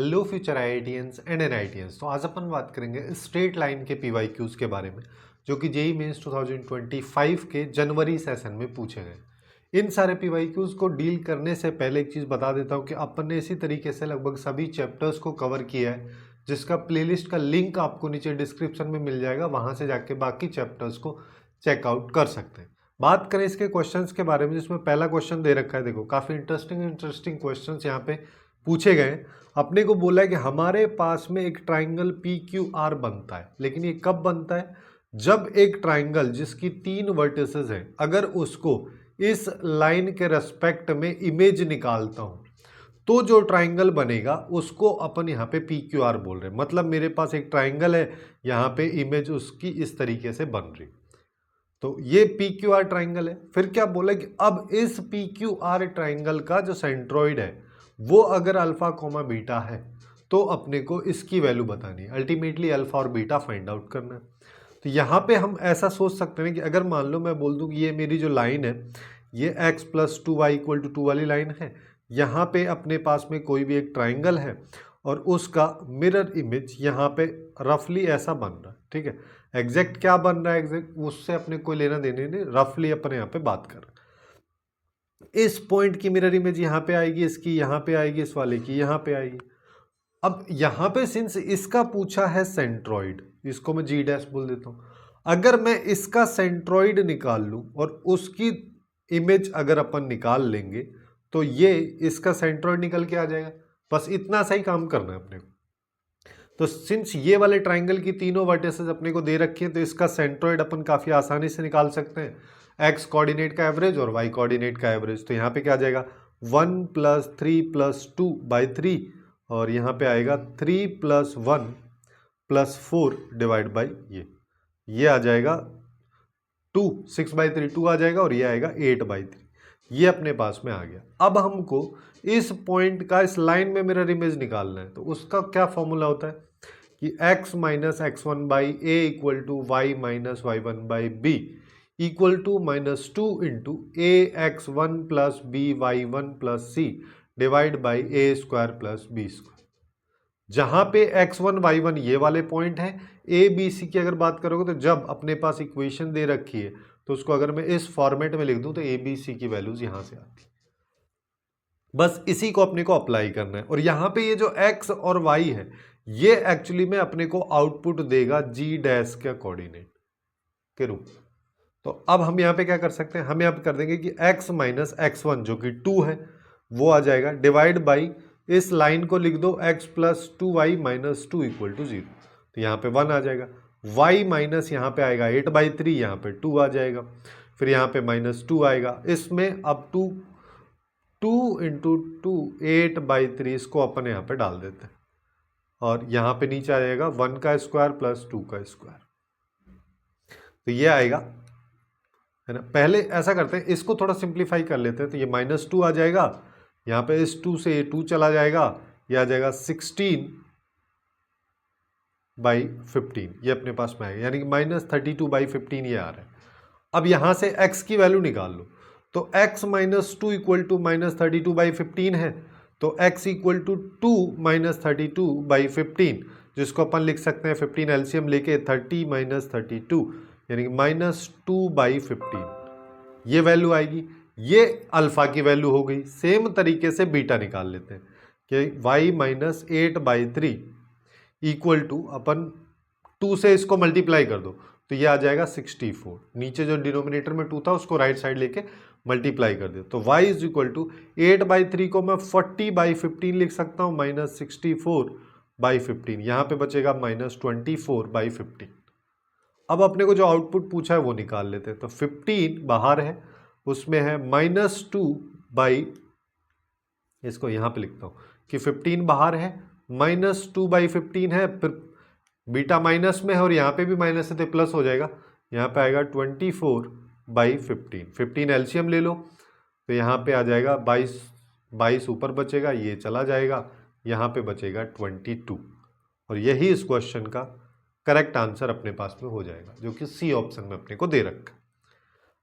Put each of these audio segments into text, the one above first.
Hello future IITians and NITians. तो आज अपन बात करेंगे स्ट्रेट लाइन के पीवाईक्यूज के बारे में, जो कि जेईई मेंस 2025 के जनवरी सेशन में पूछे गए। इन सारे पीवाईक्यूज को डील करने से पहले एक चीज़ बता देता हूँ कि अपन ने इसी तरीके से लगभग सभी चैप्टर्स को कवर किया है, जिसका प्लेलिस्ट का लिंक आपको नीचे डिस्क्रिप्शन में मिल जाएगा। वहाँ से जाके बाकी चैप्टर्स को चेकआउट कर सकते हैं। बात करें इसके क्वेश्चंस के बारे में, जिसमें पहला क्वेश्चन दे रखा है। देखो, काफ़ी इंटरेस्टिंग क्वेश्चंस यहाँ पे पूछे गए। अपने को बोला है कि हमारे पास में एक ट्राइंगल पी क्यू आर बनता है, लेकिन ये कब बनता है? जब एक ट्राइंगल जिसकी 3 वर्टिसेस हैं, अगर उसको इस लाइन के रेस्पेक्ट में इमेज निकालता हूं, तो जो ट्राइंगल बनेगा उसको अपन यहाँ पे पी क्यू आर बोल रहे हैं। मतलब मेरे पास एक ट्राइंगल है, यहाँ पे इमेज उसकी इस तरीके से बन रही, तो ये पी क्यू आर ट्राइंगल है। फिर क्या बोला कि अब इस पी क्यू आर ट्राइंगल का जो सेंट्रॉइड है वो अगर अल्फा कोमा बीटा है, तो अपने को इसकी वैल्यू बतानी है। अल्टीमेटली अल्फा और बीटा फाइंड आउट करना है। तो यहाँ पे हम ऐसा सोच सकते हैं कि अगर मान लो मैं बोल दूं कि ये मेरी जो लाइन है, ये x + 2y = 2 वाली लाइन है। यहाँ पे अपने पास में कोई भी एक ट्राइंगल है और उसका मिरर इमेज यहाँ पे रफली ऐसा बन रहा है। ठीक है, एग्जैक्ट क्या बन रहा है, एग्जैक्ट उससे अपने कोई लेना देने नहीं, रफली अपने यहाँ पे बात कर रहे हैं। इस पॉइंट की मिरर इमेज यहाँ पे आएगी, इसकी यहाँ पे आएगी, इस वाले की यहाँ पे आएगी। अब यहाँ पे सिंस इसका पूछा है सेंट्रॉइड, इसको मैं जी डैश बोल देता हूँ। अगर मैं इसका सेंट्रॉइड निकाल लूँ और उसकी इमेज अगर अपन निकाल लेंगे, तो ये इसका सेंट्रॉइड निकल के आ जाएगा। बस इतना सा ही काम करना है अपने को। तो सिंस ये वाले ट्राइंगल की तीनों वर्टिसेस अपने को दे रखी है, तो इसका सेंट्रॉइड अपन काफ़ी आसानी से निकाल सकते हैं। एक्स कोऑर्डिनेट का एवरेज और वाई कोऑर्डिनेट का एवरेज। तो यहाँ पे क्या आ जाएगा, 1 + 3 + 2/3, और यहाँ पे आएगा 3 + 1 + 4 / ये आ जाएगा 2, 6/3 2 आ जाएगा, और ये आएगा 8/3। ये अपने पास में आ गया। अब हमको इस पॉइंट का इस लाइन में मिरर इमेज निकालना है। तो उसका क्या फॉर्मूला होता है कि x - x1/a = y - y1/b = -2 × ax1 + by1 + c / a² + b²। जहां पे x1 y1 ये वाले पॉइंट है, a b c की अगर बात करोगे, तो जब अपने पास इक्वेशन दे रखी है, तो उसको अगर मैं इस फॉर्मेट में लिख दूं, तो a b c की वैल्यूज यहां से आती। बस इसी को अपने को अप्लाई करना है। और यहाँ पे ये जो x और y है, ये एक्चुअली में अपने को आउटपुट देगा जी डैश के कोऑर्डिनेट के रूप में। तो अब हम यहाँ पे क्या कर सकते हैं, हम यहाँ पे कर देंगे कि x - x1 जो कि 2 है, वो आ जाएगा, डिवाइड बाई इस लाइन को लिख दो, x + 2y - 2 = 0। तो यहाँ पे 1 आ जाएगा। y माइनस यहाँ पे आएगा 8/3, यहाँ पे 2 आ जाएगा। फिर यहाँ पे -2 आएगा। इसमें अब 2 × 2 8/3, इसको अपन यहाँ पे डाल देते हैं, और यहाँ पे नीचे आ जाएगा 1 का स्क्वायर + 2 का स्क्वायर। तो ये आएगा, है ना। पहले ऐसा करते हैं, इसको थोड़ा सिंप्लीफाई कर लेते हैं। तो ये -2 आ जाएगा, यहाँ पे इस 2 से ये 2 चला जाएगा, ये आ जाएगा 16/15, ये अपने पास में आएगा, यानी कि -32/15 ये आ रहा है। अब यहाँ से x की वैल्यू निकाल लो। तो x - 2 = -32/15 है, तो x = 2 - 32/15, जिसको अपन लिख सकते हैं 15 एलसीएम लेके 30 - 32, यानी कि -2/15, ये वैल्यू आएगी। ये अल्फा की वैल्यू हो गई। सेम तरीके से बीटा निकाल लेते हैं कि y - 8/3 = अपन 2 से इसको मल्टीप्लाई कर दो, तो ये आ जाएगा 64। नीचे जो डिनोमिनेटर में 2 था, उसको राइट साइड लेके मल्टीप्लाई कर दो। तो y = 8/3 को मैं 40/15 लिख सकता हूँ, -64/15, यहाँ पे बचेगा -24/15। अब अपने को जो आउटपुट पूछा है वो निकाल लेते हैं। तो 15 बाहर है, उसमें है -2, इसको यहाँ पे लिखता हूँ कि 15 बाहर है, -2/15 है, फिर बीटा माइनस में है और यहाँ पे भी माइनस है, तो प्लस हो जाएगा। यहाँ पे आएगा 24/15। 15 एलसीएम ले लो, तो यहाँ पे आ जाएगा 22 ऊपर बचेगा, ये चला जाएगा, यहाँ पे बचेगा 22। और यही इस क्वेश्चन का करेक्ट आंसर अपने पास में हो जाएगा, जो कि सी ऑप्शन में अपने को दे रखा।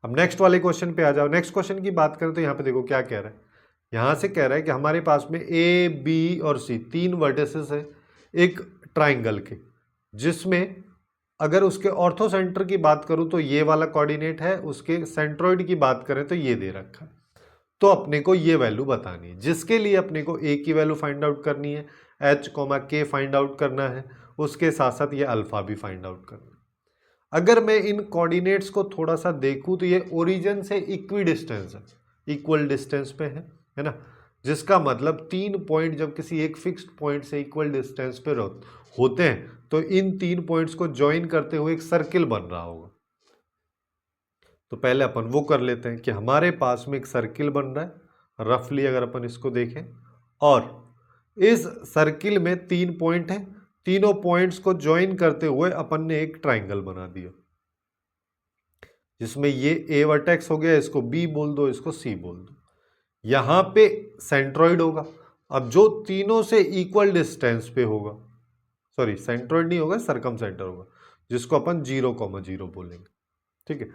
अब नेक्स्ट वाले क्वेश्चन पे आ जाओ। नेक्स्ट क्वेश्चन की बात करें तो यहाँ पे देखो क्या कह रहा है यहाँ से कह रहा है कि हमारे पास में ए बी और सी 3 वर्टिसेस है एक ट्राइंगल के, जिसमें अगर उसके ऑर्थो सेंटर की बात करूं तो ये वाला कोऑर्डिनेट है, उसके सेंट्रोइड की बात करें तो ये दे रखा है। तो अपने को ये वैल्यू बतानी है, जिसके लिए अपने को ए की वैल्यू फाइंड आउट करनी है, एच कोमा के फाइंड आउट करना है, उसके साथ साथ ये अल्फा भी फाइंड आउट करना है। अगर मैं इन कोऑर्डिनेट्स को थोड़ा सा देखूं तो ये ओरिजिन से इक्वी डिस्टेंस है, इक्वल डिस्टेंस पे है ना, जिसका मतलब 3 पॉइंट जब किसी एक फिक्स्ड पॉइंट से इक्वल डिस्टेंस पे होते हैं तो इन 3 पॉइंट्स को ज्वाइन करते हुए एक सर्किल बन रहा होगा। तो पहले अपन वो कर लेते हैं कि हमारे पास में एक सर्किल बन रहा है रफली, अगर अपन इसको देखें, और इस सर्किल में 3 पॉइंट हैं, तीनों पॉइंट्स को ज्वाइन करते हुए अपन ने एक ट्राइंगल बना दिया, जिसमें ये ए वर्टेक्स हो गया, इसको बी बोल दो, इसको सी बोल दो। यहां पे सेंट्रॉइड होगा। अब जो तीनों से इक्वल डिस्टेंस पे होगा, सॉरी सेंट्रॉइड नहीं होगा, सरकम सेंटर होगा, जिसको अपन 0,0 बोलेंगे, ठीक है,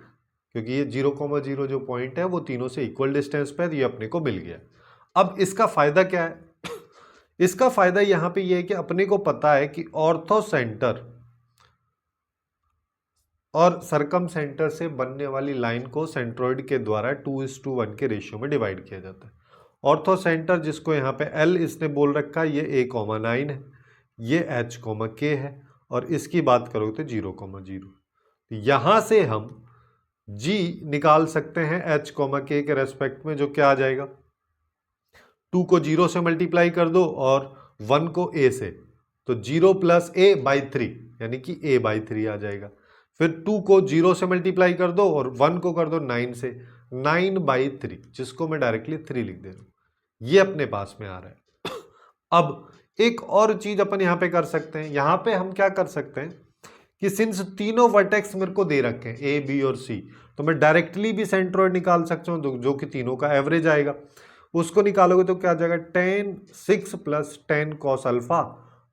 क्योंकि ये 0,0 जो पॉइंट है वो तीनों से इक्वल डिस्टेंस पे है, तो ये अपने को मिल गया। अब इसका फायदा क्या है? इसका फायदा यहां पे ये है कि अपने को पता है कि ऑर्थो सेंटर और सरकम सेंटर से बनने वाली लाइन को सेंट्रोइड के द्वारा 2:1 के रेशियो में डिवाइड किया जाता है। ऑर्थो सेंटर, जिसको यहाँ पे L इसने बोल रखा है, ये A,9 है, ये H, K है, और इसकी बात करोगे तो 0,0। यहां से हम G निकाल सकते हैं H, K के रेस्पेक्ट में, जो क्या आ जाएगा, 2 को 0 से मल्टीप्लाई कर दो और 1 को A से, तो 0 + A/3 यानी कि A/3 आ जाएगा। फिर 2 को 0 से मल्टीप्लाई कर दो और 1 को कर दो 9 से, 9/3, जिसको मैं डायरेक्टली 3 लिख दे रहा हूं। ये अपने पास में आ रहा है। अब एक और चीज अपन यहां पे कर सकते हैं, यहां पे हम क्या कर सकते हैं कि सिंस तीनों वर्टेक्स मेरे को दे रखे हैं ए बी और सी, तो मैं डायरेक्टली भी सेंट्रोइड निकाल सकता हूं, जो कि तीनों का एवरेज आएगा। उसको निकालोगे तो क्या आ जाएगा, 10 6 + 10 cos अल्फा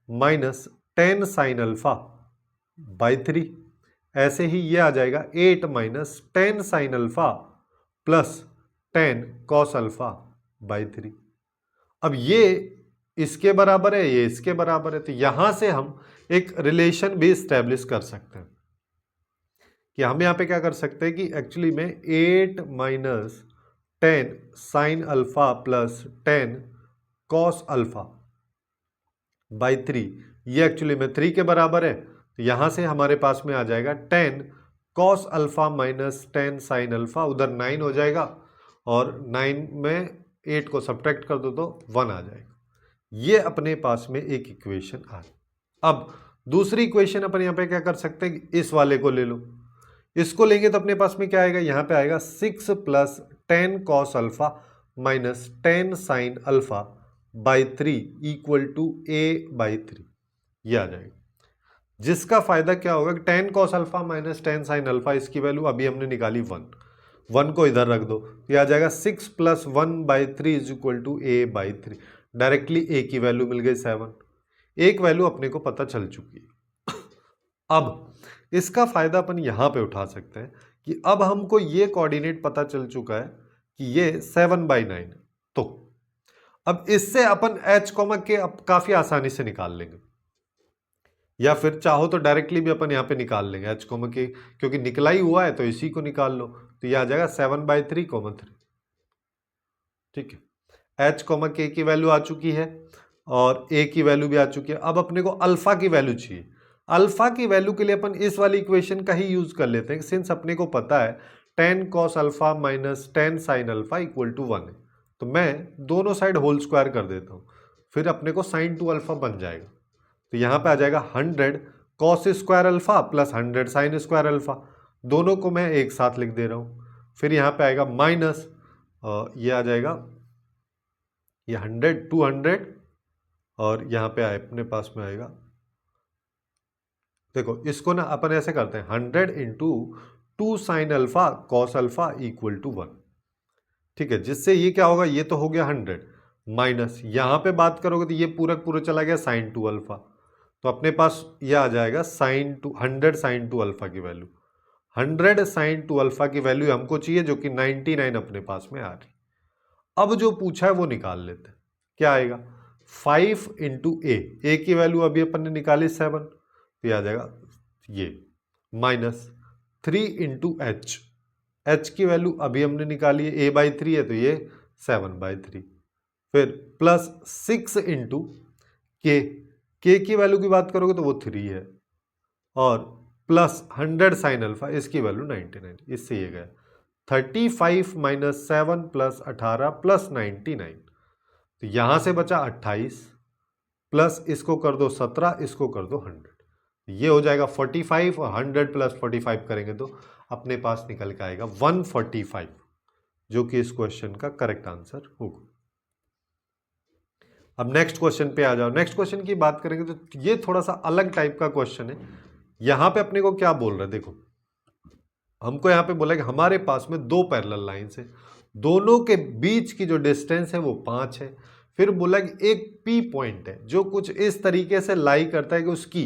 माइनस 10 sin अल्फा/3। ऐसे ही ये आ जाएगा 8 - 10 sin अल्फा प्लस 10 cos अल्फा/3। अब ये इसके बराबर है, ये इसके बराबर है, तो यहां से हम एक रिलेशन भी स्टैब्लिश कर सकते हैं कि हम यहां पे क्या कर सकते हैं कि एक्चुअली में 8 - 10 sin अल्फा प्लस 10 cos अल्फा/3, ये एक्चुअली में 3 के बराबर है, तो यहां से हमारे पास में आ जाएगा 10 cos alpha minus 10 sin alpha, उधर 9 हो जाएगा और 9 में 8 को सब्ट्रैक्ट कर दो तो 1 आ जाएगा। ये अपने पास में एक इक्वेशन आ गई। अब दूसरी इक्वेशन अपन यहाँ पे क्या कर सकते हैं, इस वाले को ले लो, इसको लेंगे तो अपने पास में क्या आएगा, यहाँ पे आएगा 6 + 10 cos alpha minus 10 sin अल्फा/3 = A/3, ये आ जाएगा। जिसका फायदा क्या होगा कि 10 cos alpha minus 10 sin alpha, इसकी वैल्यू अभी हमने निकाली 1 को इधर रख दो, तो ये आ जाएगा 6 + 1/3 = A/3। डायरेक्टली ए की वैल्यू मिल गई 7, एक वैल्यू अपने को पता चल चुकी है। अब इसका फायदा अपन यहां पे उठा सकते हैं कि अब हमको ये कोऑर्डिनेट पता चल चुका है कि ये 7/9 है, तो अब इससे अपन H, K अब काफी आसानी से निकाल लेंगे, या फिर चाहो तो डायरेक्टली भी अपन यहाँ पे निकाल लेंगे H, K, क्योंकि निकला ही हुआ है तो इसी को निकाल लो, तो ये आ जाएगा 7/3, ठीक है। H, K की वैल्यू आ चुकी है और A की वैल्यू भी आ चुकी है। अब अपने को अल्फा की वैल्यू चाहिए। अल्फा की वैल्यू के लिए अपन इस वाली इक्वेशन का ही यूज कर लेते हैं, सिंस अपने को पता है 10 cos alpha minus 10 sin alpha = 1 है, तो मैं दोनों साइड होल स्क्वायर कर देता हूँ, फिर अपने को sin 2 अल्फा बन जाएगा। तो यहाँ पे आ जाएगा 100 cos square alpha plus 100 sin square alpha, दोनों को मैं एक साथ लिख दे रहा हूँ। फिर यहाँ पे आएगा माइनस, ये आ जाएगा ये 100 200, और यहाँ पे आए अपने पास में आएगा, देखो इसको ना अपन ऐसे करते हैं 100 × 2 sin अल्फा cos अल्फा = 1, ठीक है, जिससे ये क्या होगा, ये तो हो गया 100 माइनस, यहाँ पे बात करोगे तो ये पूरा पूरा चला गया sin 2 अल्फा, तो अपने पास ये आ जाएगा 100 sin 2 अल्फा की वैल्यू, 100 sin 2 अल्फा की वैल्यू हमको चाहिए, जो कि 99 अपने पास में आ रही। अब जो पूछा है वो निकाल लेते हैं। क्या आएगा? 5 इंटू ए की वैल्यू अभी अपन ने निकाली 7, तो ये आ जाएगा ये, माइनस 3 इंटू एच की वैल्यू अभी हमने निकाली है, a/3 है तो ये 7/3, फिर प्लस 6 इंटू के की वैल्यू की बात करोगे तो वो 3 है, और प्लस 100 साइन अल्फा, इसकी वैल्यू 99, इससे ये गया 35 माइनस 7 प्लस 18 प्लस 99, तो यहां से बचा 28, प्लस इसको कर दो 17, इसको कर दो 100, ये हो जाएगा 45, और 100 प्लस 45 करेंगे तो अपने पास निकल के आएगा 145, जो कि इस क्वेश्चन का करेक्ट आंसर होगा। अब नेक्स्ट क्वेश्चन पे आ जाओ। नेक्स्ट क्वेश्चन की बात करेंगे तो ये थोड़ा सा अलग टाइप का क्वेश्चन है। यहां पे अपने को क्या बोल रहे हैं, देखो हमको यहां पे बोला कि हमारे पास में दो पैरेलल लाइंस है, दोनों के बीच की जो डिस्टेंस है वो 5 है। फिर बोला कि एक पी पॉइंट है जो कुछ इस तरीके से लाई करता है कि उसकी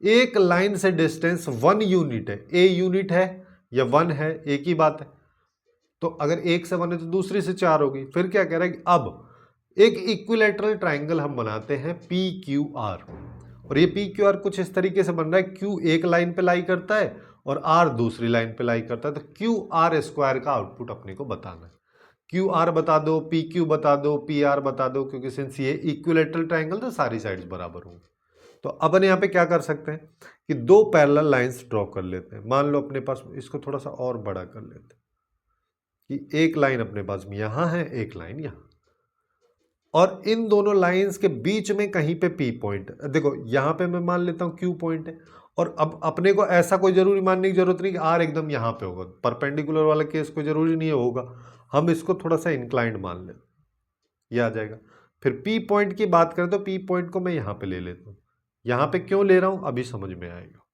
एक लाइन से डिस्टेंस 1 यूनिट है, ए यूनिट है या 1 है, एक ही बात है। तो अगर एक से 1 है तो दूसरी से 4 होगी। फिर क्या कह रहा है कि अब एक इक्विलैटरल ट्राइंगल हम बनाते हैं पी क्यू आर, और ये पी क्यू आर कुछ इस तरीके से बन रहा है, क्यू एक लाइन पे लाई करता है और आर दूसरी लाइन पे लाई करता है, तो क्यू आर स्क्वायर का आउटपुट अपने को बताना है। क्यू आर बता दो, पी क्यू बता दो, पी आर बता दो, क्योंकि सिंस ये इक्विलैटरल ट्राइंगल तो सारी साइड्स बराबर होंगी। तो अपन यहाँ पे क्या कर सकते हैं कि दो पैरेलल लाइंस ड्रॉ कर लेते हैं। मान लो अपने पास, इसको थोड़ा सा और बड़ा कर लेते हैं कि एक लाइन अपने पास में यहां है, एक लाइन यहां, और इन दोनों लाइंस के बीच में कहीं पे पी पॉइंट, देखो यहां पे मैं मान लेता हूं क्यू पॉइंट है, और अब अपने को ऐसा कोई जरूरी मानने की जरूरत नहीं कि आर एकदम यहां पे होगा, परपेंडिकुलर वाला केस कोई जरूरी नहीं होगा, हम इसको थोड़ा सा इंक्लाइंड मान लें, ये आ जाएगा। फिर पी पॉइंट की बात करें तो पी पॉइंट को मैं यहां पे ले लेता हूं। यहां पे क्यों ले रहा हूं अभी समझ में आएगा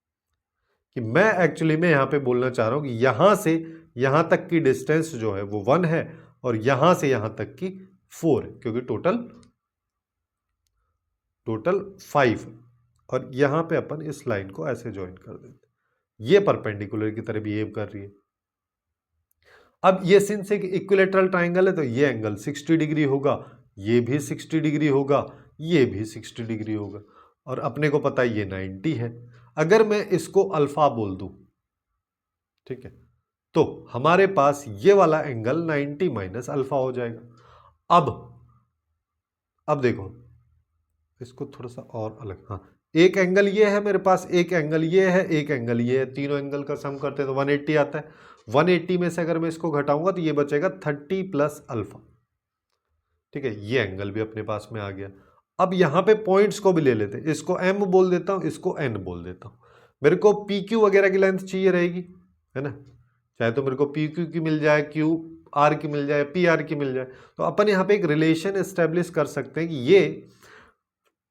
कि मैं एक्चुअली में यहां पे बोलना चाह रहा हूं कि यहां से यहां तक की डिस्टेंस जो है वो 1 है, और यहां से यहां तक की 4 है, क्योंकि टोटल 5, और यहां पे अपन इस लाइन को ऐसे ज्वाइन कर देते, ये परपेंडिकुलर की तरह बिहेव कर रही है। अब ये सिंस एक इक्विलैटरल ट्राइंगल है तो ये एंगल 60 डिग्री होगा, ये भी 60 डिग्री होगा, ये भी 60 डिग्री होगा, और अपने को पता है ये 90 है। अगर मैं इसको अल्फा बोल दूं, ठीक है, तो हमारे पास ये वाला एंगल 90 माइनस अल्फा हो जाएगा। अब देखो इसको थोड़ा सा और अलग, हाँ एक एंगल ये है मेरे पास, एक एंगल ये है, एक एंगल ये है, तीनों एंगल का सम करते हैं तो 180 आता है। 180 में से अगर मैं इसको घटाऊंगा तो ये बचेगा 30 प्लस अल्फा, ठीक है, ये एंगल भी अपने पास में आ गया। अब यहां पे पॉइंट्स को भी ले लेते हैं, इसको m बोल देता हूं, इसको n बोल देता हूं। मेरे को पी क्यू वगैरह की लेंथ चाहिए रहेगी, है ना, चाहे तो मेरे को पी क्यू की मिल जाए, क्यू आर की मिल जाए, पी आर की मिल जाए, तो अपन यहाँ पे एक रिलेशन एस्टेब्लिश कर सकते हैं कि ये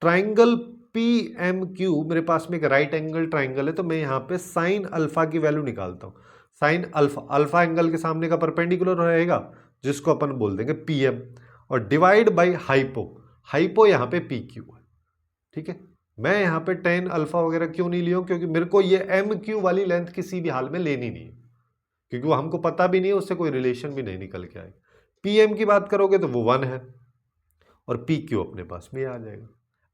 ट्राइंगल पी एम क्यू मेरे पास में एक राइट एंगल ट्राइंगल है, तो मैं यहाँ पे साइन अल्फा की वैल्यू निकालता हूँ। साइन अल्फा एंगल के सामने का परपेंडिकुलर रहेगा, जिसको अपन बोल देंगे पी एम, और डिवाइड बाई हाइपो यहाँ पे पी क्यू है, ठीक है। मैं यहाँ पे टेन अल्फा वगैरह क्यों नहीं लिया, क्योंकि मेरे को ये एम क्यू वाली लेंथ किसी भी हाल में लेनी नहीं है, क्योंकि वो हमको पता भी नहीं है, उससे कोई रिलेशन भी नहीं निकल के आएगा। पी एम की बात करोगे तो वो 1 है, और पी क्यू अपने पास में आ जाएगा।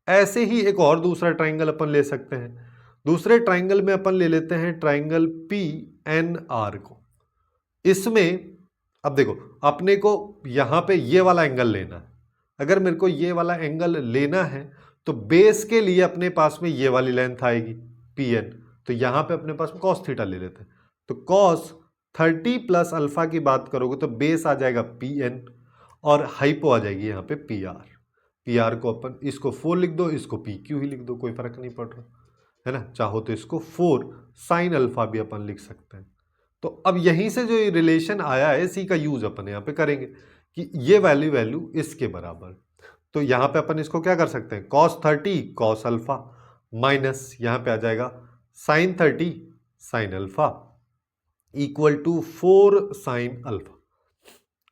ऐसे ही एक और दूसरा ट्राइंगल अपन ले सकते हैं। दूसरे ट्राइंगल में अपन ले लेते हैं ट्राइंगल पी एन आर को। इसमें अब देखो अपने को यहां पे ये वाला एंगल लेना है। अगर मेरे को ये वाला एंगल लेना है तो बेस के लिए अपने पास में ये वाली लेंथ आएगी पी एन, तो यहां पे अपने पास में कॉस थीटा ले लेते हैं, तो कॉस 30 प्लस अल्फा की बात करोगे तो बेस आ जाएगा पी एन, और हाइपो आ जाएगी यहाँ पे पी आर। पी आर को अपन इसको 4 लिख दो, इसको पी क्यू ही लिख दो, कोई फर्क नहीं पड़ रहा, है ना। चाहो तो इसको 4 साइन अल्फा भी अपन लिख सकते हैं। तो अब यहीं से जो ये रिलेशन आया है इसी का यूज अपन यहाँ पे करेंगे कि ये वैल्यू इसके बराबर। तो यहाँ पे अपन इसको क्या कर सकते हैं, cos 30 cos अल्फा माइनस यहाँ पे आ जाएगा sin 30 sin alpha equal to 4 sin alpha.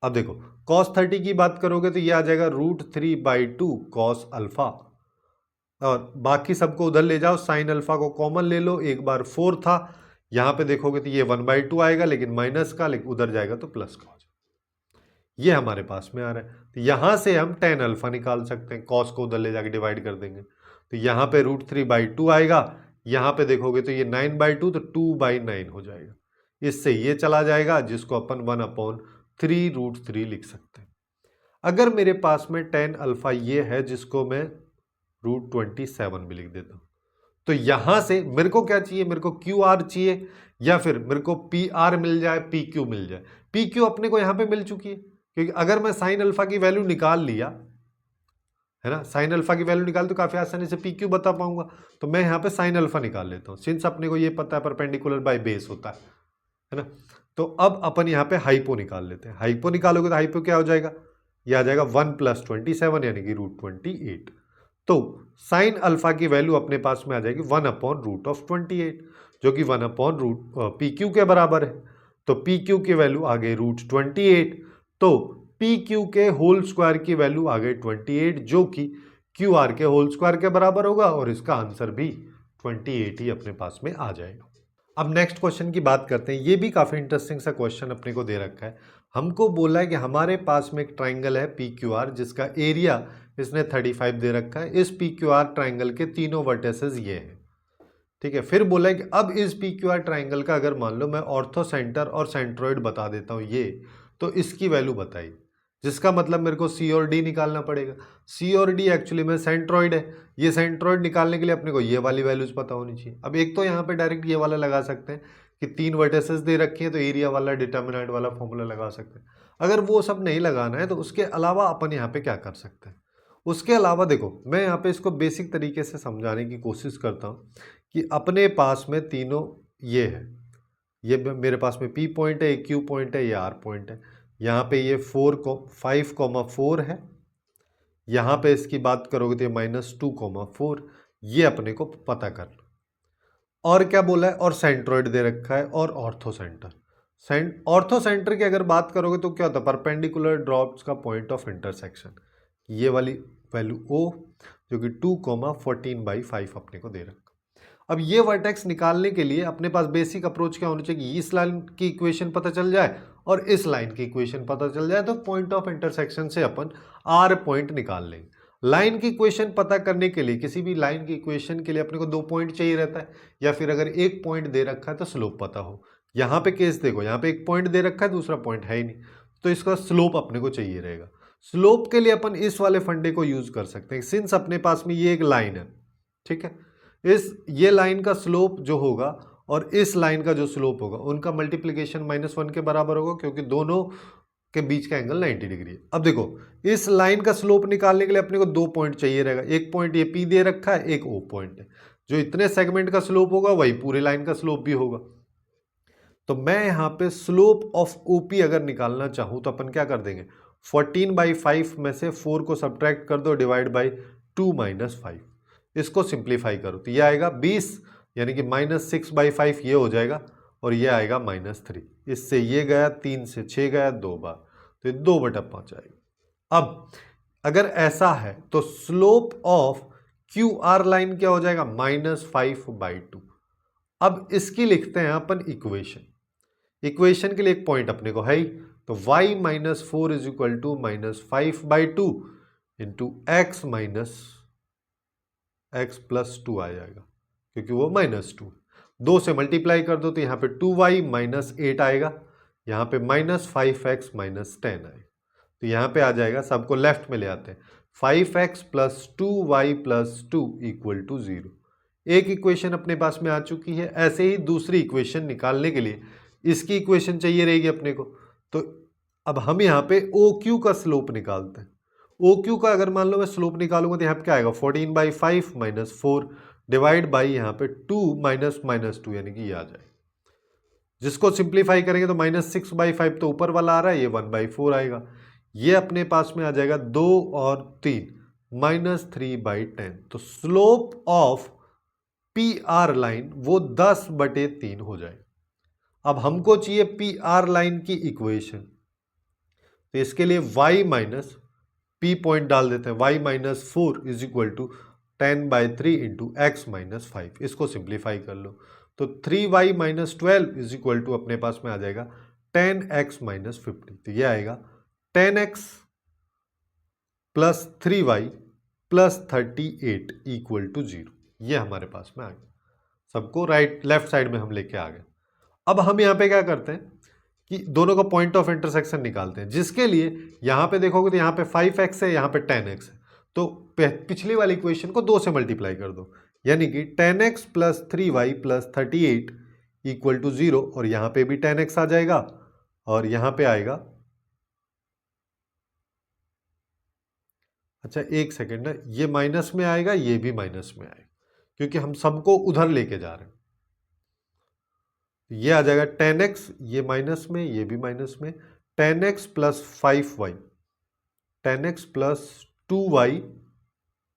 अब देखो cos 30 की बात करोगे तो ये आ जाएगा √3/2 cos अल्फा, और बाकी सबको उधर ले जाओ, साइन अल्फा को कॉमन ले लो, एक बार 4 था, यहाँ पे देखोगे तो ये 1/2 आएगा लेकिन माइनस का, लेकिन उधर जाएगा तो प्लस का हो जाएगा। ये हमारे पास में आ रहा है। तो यहाँ से हम टेन अल्फा निकाल सकते हैं, कॉस को उधर ले जाके डिवाइड कर देंगे, तो यहाँ पे √3/2 आएगा। यहाँ पे देखोगे तो ये 9/2, तो 2/9 हो जाएगा। इससे ये चला जाएगा, जिसको अपन 1/3√3 लिख सकते हैं। अगर मेरे पास में टेन अल्फा ये है, जिसको मैं √27 भी लिख देता हूँ, तो यहां से मेरे को क्या चाहिए, मेरे को क्यू आर चाहिए या फिर मेरे को पी आर मिल जाए, पी क्यू मिल जाए। पी क्यू अपने को यहां पे मिल चुकी है, क्योंकि अगर मैं साइन अल्फा की वैल्यू निकाल लिया है ना, साइन अल्फा की वैल्यू निकाल तो काफी आसानी से पी क्यू बता पाऊंगा। तो मैं यहाँ पे साइन अल्फा निकाल लेता हूँ, सिंस अपने को ये पता है परपेंडिकुलर बाय बेस होता है ना। तो अब अपन यहाँ पे हाइपो निकाल लेते हैं। हाइपो निकालोगे तो हाइपो क्या हो जाएगा, ये आ जाएगा 1 + 27 यानी कि √28। तो साइन अल्फा की वैल्यू अपने पास में आ जाएगी 1/√28, जो कि 1/पी क्यू के बराबर है। तो पी क्यू की वैल्यू आ गई √28, तो पी क्यू के होल स्क्वायर की वैल्यू आ गई 28, जो कि क्यू आर के होल स्क्वायर के बराबर होगा, और इसका आंसर भी 28 ही अपने पास में आ जाएगा। अब नेक्स्ट क्वेश्चन की बात करते हैं। ये भी काफ़ी इंटरेस्टिंग सा क्वेश्चन अपने को दे रखा है। हमको बोला है कि हमारे पास में एक ट्राइंगल है पी क्यू आर, जिसका एरिया इसने 35 दे रखा है। इस पी क्यू आर ट्राइंगल के तीनों वर्टिसेस ये हैं, ठीक है। फिर बोला है कि अब इस पी क्यू आर ट्राइंगल का अगर मान लो मैं ऑर्थो सेंटर और सेंट्रोइड बता देता हूँ ये, तो इसकी वैल्यू बताइए, जिसका मतलब मेरे को सी और डी निकालना पड़ेगा। सी और डी एक्चुअली में सेंट्रोइड है। ये सेंट्रोइड निकालने के लिए अपने को ये वाली वैल्यूज पता होनी चाहिए। अब एक तो यहाँ पे डायरेक्ट ये वाला लगा सकते हैं कि 3 वर्टिसेस दे रखी है, तो एरिया वाला डिटर्मिनेंट वाला फॉर्मूला लगा सकते हैं। अगर वो सब नहीं लगाना है तो उसके अलावा अपन यहाँ पे क्या कर सकते हैं, उसके अलावा देखो मैं यहाँ पे इसको बेसिक तरीके से समझाने की कोशिश करता हूँ कि अपने पास में तीनों ये है, ये मेरे पास में पी पॉइंट है, क्यू पॉइंट है, ये आर पॉइंट है। यहाँ पे ये 5,4 है। यहाँ पे इसकी बात करोगे तो ये -2,4, ये अपने को पता कर। और क्या बोला है, और सेंट्रोइड दे रखा है और ऑर्थो सेंटर। ऑर्थो सेंटर की अगर बात करोगे तो क्या होता है, परपेंडिकुलर ड्रॉप्स का पॉइंट ऑफ इंटरसेक्शन, ये वाली वैल्यू ओ, जो कि 2,14/5 अपने को दे रखा। अब ये वर्टेक्स निकालने के लिए अपने पास बेसिक अप्रोच क्या होनी चाहिए, इस लाइन की इक्वेशन पता चल जाए और इस लाइन की इक्वेशन पता चल जाए, तो पॉइंट ऑफ इंटरसेक्शन से अपन आर पॉइंट निकाल लेंगे। लाइन की इक्वेशन पता करने के लिए, किसी भी लाइन की इक्वेशन के लिए अपने को 2 पॉइंट चाहिए रहता है, या फिर अगर एक पॉइंट दे रखा है तो स्लोप पता हो। यहाँ पे केस देखो, यहाँ पे एक पॉइंट दे रखा है, दूसरा पॉइंट है ही नहीं, तो इसका स्लोप अपने को चाहिए रहेगा। स्लोप के लिए अपन इस वाले फंडे को यूज कर सकते हैं, सिंस अपने पास में ये एक लाइन है, ठीक है। ये लाइन का स्लोप जो होगा और इस लाइन का जो स्लोप होगा, उनका मल्टीप्लीकेशन -1 के बराबर होगा, क्योंकि दोनों के बीच का एंगल 90 डिग्री है। अब देखो इस लाइन का स्लोप निकालने के लिए अपने को 2 पॉइंट चाहिए रहेगा। एक पॉइंट ये पी दे रखा है, एक ओ पॉइंट है। जो इतने सेगमेंट का स्लोप होगा वही पूरे लाइन का स्लोप भी होगा। तो मैं यहाँ पे स्लोप ऑफ ओपी अगर निकालना चाहूँ तो अपन क्या कर देंगे, 14/5 में से 4 को सब्ट्रैक्ट कर दो, डिवाइड बाई 2 - 5। इसको सिंप्लीफाई करो तो ये आएगा 20, यानी कि -6/5 ये हो जाएगा, और ये आएगा -3। इससे ये गया, 3 से 6 गया 2 बार, तो ये 2/5 आएगा। अब अगर ऐसा है तो slope of Q R line क्या हो जाएगा, -5/2। अब इसकी लिखते हैं अपन इक्वेशन। इक्वेशन के लिए एक पॉइंट अपने को है ही, तो y - 4 = -5/2 इंटू x - x+2 आ जाएगा, क्योंकि वो -2 2 से मल्टीप्लाई कर दो तो यहाँ पे 2y - 8 आएगा, यहाँ पे -5x - 10 आएगा। तो यहाँ पे आ जाएगा, सबको लेफ्ट में ले आते हैं, 5x + 2y + 2 = 0। एक इक्वेशन अपने पास में आ चुकी है। ऐसे ही दूसरी इक्वेशन निकालने के लिए इसकी इक्वेशन चाहिए रहेगी अपने को। तो अब हम यहाँ पे OQ का स्लोप निकालते हैं। OQ का अगर मान लो मैं स्लोप निकालूंगा तो यहाँ पे क्या आएगा, 14/5 - 4 डिवाइड बाई यहाँ पे 2 - -2, यानी कि ये आ जाए। जिसको सिंप्लीफाई करेंगे तो -6/5 तो ऊपर वाला आ रहा है, ये 1/4 आएगा। ये अपने पास में आ जाएगा 2 और 3 -3/10। तो स्लोप ऑफ PR लाइन वो 10/3 हो जाए। अब हमको चाहिए PR लाइन की इक्वेशन, तो इसके लिए y - p पॉइंट डाल देते हैं, y - 4 = 10/3 इंटू x - 5। इसको सिंप्लीफाई कर लो तो 3y - 12 = अपने पास में आ जाएगा 10x - 50। तो ये आएगा 10x plus 3y plus 38 equal to 0। ये हमारे पास में आ गया, सबको राइट लेफ्ट साइड में हम लेके आ गए। अब हम यहाँ पे क्या करते हैं कि दोनों का पॉइंट ऑफ इंटरसेक्शन निकालते हैं, जिसके लिए यहाँ पे देखोगे तो यहाँ पे 5x है, यहाँ पे 10x है, तो पिछली वाली इक्वेशन को 2 से मल्टीप्लाई कर दो, यानी कि 10x plus 3y plus 38 equal to 0, और यहाँ पे भी 10x आ जाएगा और यहाँ पे आएगा, अच्छा एक सेकेंड ना, ये माइनस में आएगा, ये भी माइनस में आएगा, क्योंकि हम सबको उधर लेके जा रहे हैं। ये आ जाएगा 10x, ये माइनस में, ये भी माइनस में, 10x plus 5y, 10x plus 2y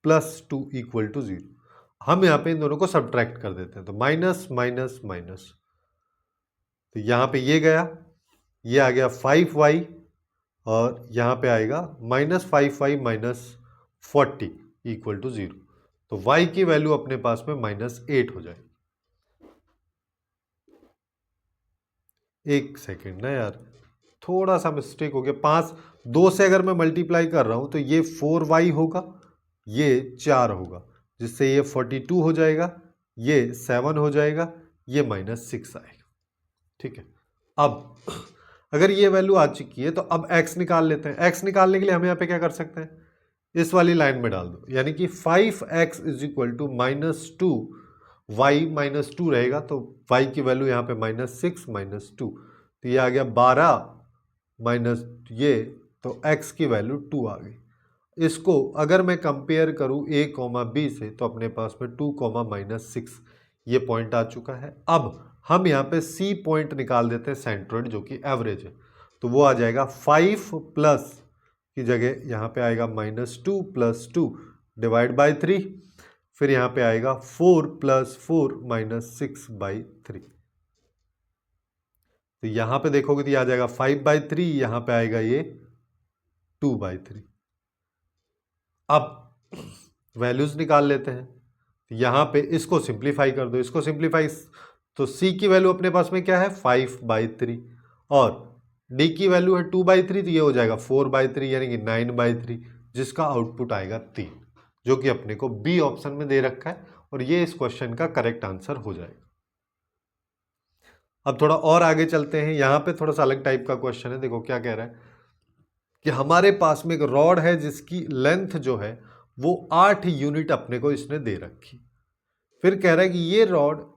plus 2 equal to 0। हम यहाँ पे इन दोनों को सब्ट्रैक्ट कर देते हैं, तो माइनस माइनस माइनस, तो यहाँ पे ये गया, ये आ गया 5y, और यहाँ पे आएगा minus 5y minus 40 equal to 0। तो y की वैल्यू अपने पास में -8 हो जाएगी। एक सेकेंड ना यार, थोड़ा सा मिस्टेक हो गया, 2 से अगर मैं मल्टीप्लाई कर रहा हूं तो ये 4y होगा, ये 4 होगा, जिससे ये 42 हो जाएगा, ये 7 हो जाएगा, ये -6 आएगा। ठीक है, अब अगर ये वैल्यू आ चुकी है तो अब x निकाल लेते हैं। x निकालने के लिए हम यहाँ पे क्या कर सकते हैं, इस वाली लाइन में डाल दो, यानी कि 5x is equal to -2, y -2 रहेगा, तो y की वैल्यू यहाँ पे -6 -2, तो ये आ गया 12 माइनस ये, तो x की वैल्यू 2 आ गई। इसको अगर मैं कंपेयर करूँ a, b से, तो अपने पास में 2, -6 ये पॉइंट आ चुका है। अब हम यहाँ पे c पॉइंट निकाल देते हैं सेंट्रोइड, जो कि एवरेज है, तो वो आ जाएगा 5 प्लस की जगह यहाँ पे आएगा -2 प्लस 2 डिवाइड बाय 3, फिर यहाँ पे आएगा 4 प्लस 4 -6 बाई 3, तो यहाँ पे देखोगे तो ये आ जाएगा 5/3, यहाँ पे आएगा ये 2/3। अब वैल्यूज निकाल लेते हैं, यहाँ पे इसको सिंप्लीफाई कर दो, इसको सिंप्लीफाई, तो c की वैल्यू अपने पास में क्या है 5/3, और d की वैल्यू है 2/3, तो ये हो जाएगा 4/3 यानी कि 9/3, जिसका आउटपुट आएगा 3, जो कि अपने को बी ऑप्शन में दे रखा है, और ये इस क्वेश्चन का करेक्ट आंसर हो जाएगा। अब थोड़ा और आगे चलते हैं, यहाँ पे थोड़ा सा अलग टाइप का क्वेश्चन है। देखो क्या कह रहा है कि हमारे पास में एक रॉड है जिसकी लेंथ जो है वो 8 यूनिट अपने को इसने दे रखी। फिर कह रहा है कि ये रॉड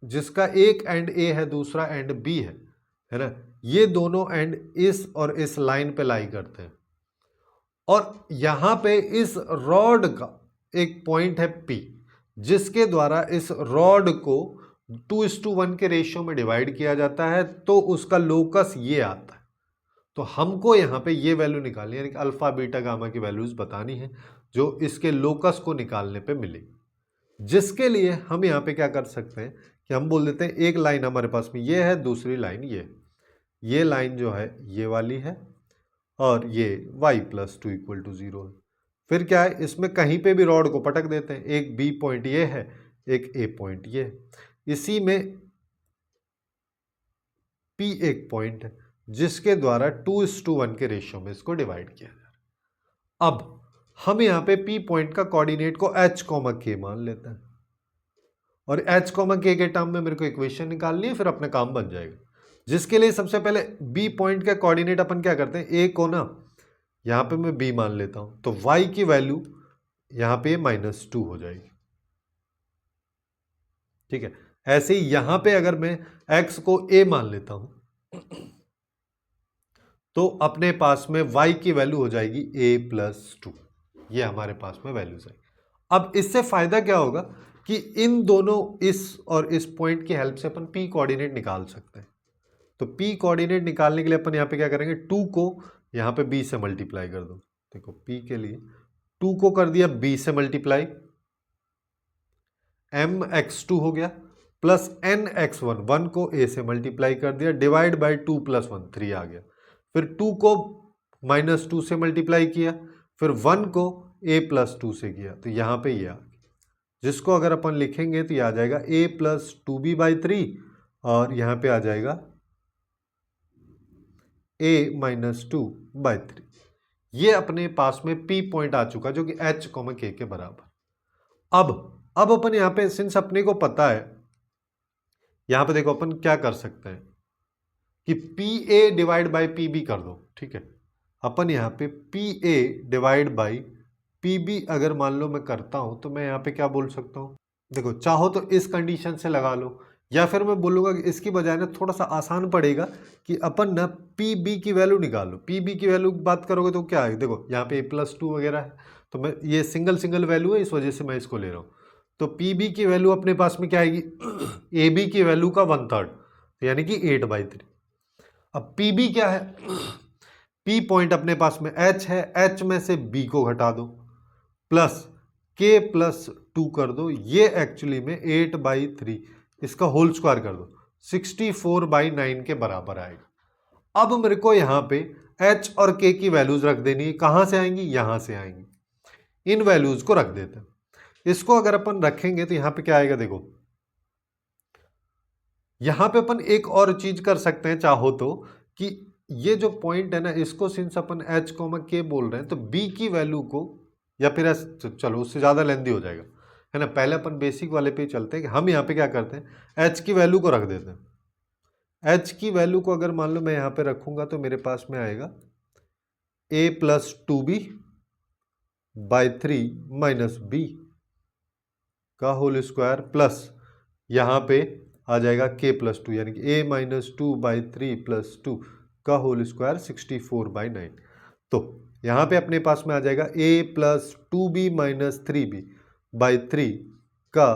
जिसका एक एंड ए है, दूसरा एंड बी है ना, ये दोनों एंड इस और इस लाइन पे लाई करते हैं, और यहां पे इस रॉड का एक पॉइंट है P, जिसके द्वारा इस रॉड को 2:1 के रेशियो में डिवाइड किया जाता है, तो उसका लोकस ये आता है। तो हमको यहाँ पे ये वैल्यू निकालनी है, यानी कि अल्फा बीटा गामा की वैल्यूज बतानी है जो इसके लोकस को निकालने पे मिलेगी, जिसके लिए हम यहाँ पे क्या कर सकते हैं कि हम बोल देते हैं एक लाइन हमारे पास में ये है, दूसरी लाइन ये लाइन जो है ये वाली है, और ये y+2 इक्वल टू 0 है। फिर क्या है, इसमें कहीं पे भी रॉड को पटक देते हैं, एक B पॉइंट ये है, एक A पॉइंट ये है, इसी में P एक पॉइंट है जिसके द्वारा 2:1 के रेशियो में इसको डिवाइड किया जा रहा है। अब हम यहाँ पे P पॉइंट का कोऑर्डिनेट को h, k मान लेते हैं, और h, k के टर्म में मेरे को इक्वेशन निकालनी है, फिर अपना काम बन जाएगा। जिसके लिए सबसे पहले B पॉइंट का कोऑर्डिनेट अपन क्या करते हैं, A को ना यहाँ पे मैं B मान लेता हूं, तो y की वैल्यू यहाँ पे -2 हो जाएगी। ठीक है, ऐसे ही यहां पे अगर मैं x को A मान लेता हूं, तो अपने पास में y की वैल्यू हो जाएगी A+2, ये हमारे पास में वैल्यूज आएगी। अब इससे फायदा क्या होगा कि इन दोनों इस और इस पॉइंट की हेल्प से अपन P कोऑर्डिनेट निकाल सकते हैं। तो P कोऑर्डिनेट निकालने के लिए अपन यहाँ पे क्या करेंगे, 2 को यहाँ पे B से मल्टीप्लाई कर दो। देखो P के लिए 2 को कर दिया B से मल्टीप्लाई, mx2 हो गया, प्लस nx1, 1 को A से मल्टीप्लाई कर दिया, डिवाइड बाय 2 + 1 3 आ गया। फिर 2 को -2 से मल्टीप्लाई किया, फिर 1 को A+2 से किया, तो यहाँ पे ये आ गया, जिसको अगर अपन लिखेंगे तो ये आ जाएगा A+2b/3, और यहाँ पे आ जाएगा a-2/3। ये अपने पास में p पॉइंट आ चुका जो कि h, k के बराबर। अब अपन यहाँ पे सिंस अपने को पता है, यहाँ पे देखो अपन क्या कर सकते हैं कि P A divide by P B कर दो, ठीक है। अपन यहाँ पे P A divide by P B अगर मान लो मैं करता हूँ तो मैं यहाँ पे क्या बोल सकता हूँ, देखो चाहो तो इस कंडीशन से लगा लो, या फिर मैं बोलूँगा कि इसकी बजाय ना थोड़ा सा आसान पड़ेगा कि अपन ना पी बी की वैल्यू निकालो। पी बी की वैल्यू बात करोगे तो क्या है, देखो यहाँ पे +2 वगैरह है, तो मैं ये सिंगल वैल्यू है, इस वजह से मैं इसको ले रहा हूँ। तो पी बी की वैल्यू अपने पास में क्या आएगी, ए बी की वैल्यू का 1/3, यानी कि 8/3। अब पी बी क्या है, पी पॉइंट अपने पास में एच है, एच में से बी को घटा दो प्लस के +2 कर दो, ये एक्चुअली में 8/3 इसका होल स्क्वायर कर दो, 64/9 के बराबर आएगा। अब मेरे को यहाँ पे h और k की वैल्यूज रख देनी है। कहाँ से आएंगी, यहाँ से आएंगी। इन वैल्यूज को रख देते हैं। इसको अगर अपन रखेंगे तो यहाँ पे क्या आएगा, देखो यहाँ पे अपन एक और चीज कर सकते हैं चाहो तो, कि ये जो पॉइंट है ना, इसको सिंस अपन h, k बोल रहे हैं तो b की वैल्यू को, या फिर चलो उससे ज़्यादा लेंदी हो जाएगा, है ना। पहले अपन बेसिक वाले पे ही चलते हैं कि हम यहाँ पे क्या करते हैं, h की वैल्यू को रख देते हैं। h की वैल्यू को अगर मान लो मैं यहाँ पे रखूँगा तो मेरे पास में आएगा a+2b/3 - b का होल स्क्वायर प्लस यहाँ पे आ जाएगा k+2, यानी कि a-2/3 + 2 का होल स्क्वायर 64/9। तो यहाँ पे अपने पास में आ जाएगा a+2b - 3b/3 का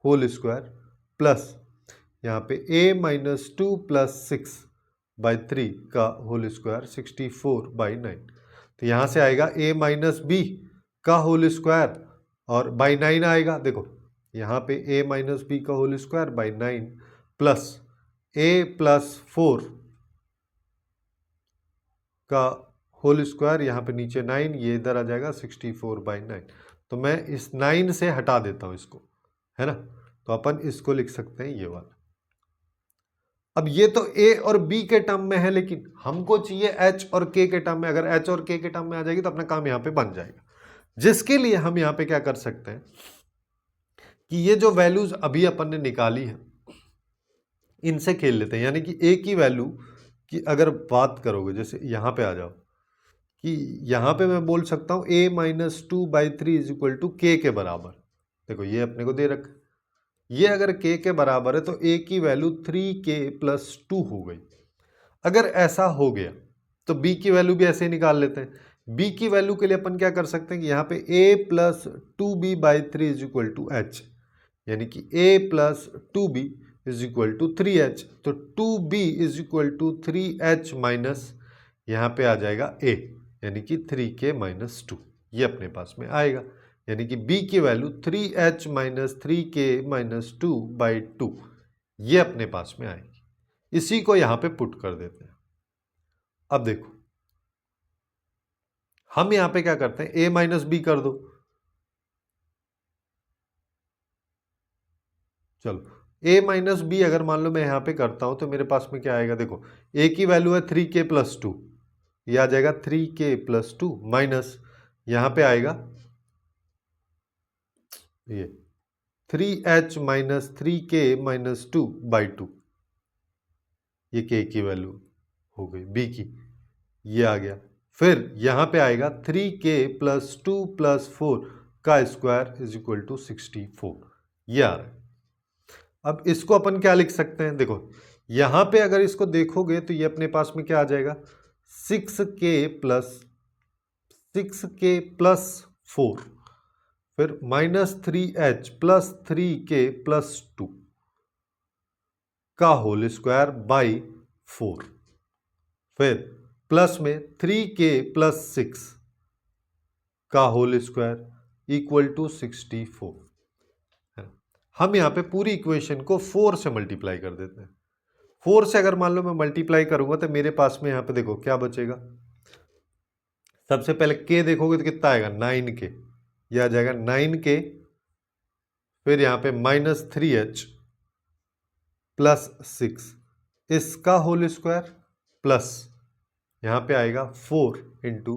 होल स्क्वायर प्लस यहाँ पे a-2 + 6/3 का होल स्क्वायर 64/9। तो यहाँ से आएगा a-b का होल स्क्वायर और बाई 9 आएगा। देखो यहाँ पे a-b का whole square by 9 plus a+4 का होल स्क्वायर, यहाँ पे नीचे 9, ये इधर आ जाएगा 64/9। तो मैं इस 9 से हटा देता हूँ इसको, है ना। तो अपन इसको लिख सकते हैं ये वाला। अब ये तो a और b के टर्म में है, लेकिन हमको चाहिए h और k के टर्म में। अगर h और k के टर्म में आ जाएगी तो अपना काम यहाँ पे बन जाएगा, जिसके लिए हम यहाँ पे क्या कर सकते हैं कि ये जो वैल्यूज अभी अपन ने निकाली है इनसे खेल लेते हैं। यानी कि a की वैल्यू की अगर बात करोगे, जैसे यहाँ पे आ जाओ कि यहाँ पे मैं बोल सकता हूँ a-2/3 = k के बराबर। देखो ये अपने को दे रखा, ये अगर k के बराबर है तो a की वैल्यू 3k + 2 हो गई। अगर ऐसा हो गया तो b की वैल्यू भी ऐसे ही निकाल लेते हैं। b की वैल्यू के लिए अपन क्या कर सकते हैं कि यहाँ पे a+2b/3 = h, यानी कि a+2b = 3h। तो 2b = 3h माइनस यहाँ पे आ जाएगा a, यानी कि 3k - 2, ये अपने पास में आएगा। यानी कि b की वैल्यू 3h - 3k - 2/2, ये अपने पास में आएगी। इसी को यहाँ पे पुट कर देते हैं। अब देखो हम यहाँ पे क्या करते हैं, a - b कर दो। चलो a - b अगर मान लो मैं यहाँ पे करता हूँ तो मेरे पास में क्या आएगा, देखो a की वैल्यू है 3k + 2, ये आ जाएगा 3k + 2 माइनस यहाँ पे आएगा ये 3h - 3k - 2/2, ये k की वैल्यू हो गई, b की ये आ गया। फिर यहाँ पे आएगा 3k + 2 + 4 का स्क्वायर = 64, ये आ रहा है। अब इसको अपन क्या लिख सकते हैं, देखो यहाँ पे अगर इसको देखोगे तो ये अपने पास में क्या आ जाएगा, 6k + 4 फिर -3h + 3k + 2 का होल स्क्वायर बाई 4, फिर प्लस में 3k + 6 का होल स्क्वायर = 64। हम यहाँ पे पूरी इक्वेशन को 4 से मल्टीप्लाई कर देते हैं। 4 से अगर मान लो मैं मल्टीप्लाई करूंगा तो मेरे पास में यहाँ पे देखो क्या बचेगा, सबसे पहले k देखोगे तो कितना आएगा, 9k, ये आ जाएगा 9k, फिर यहाँ पे -3h + 6 इसका होल स्क्वायर प्लस यहाँ पे आएगा 4 इंटू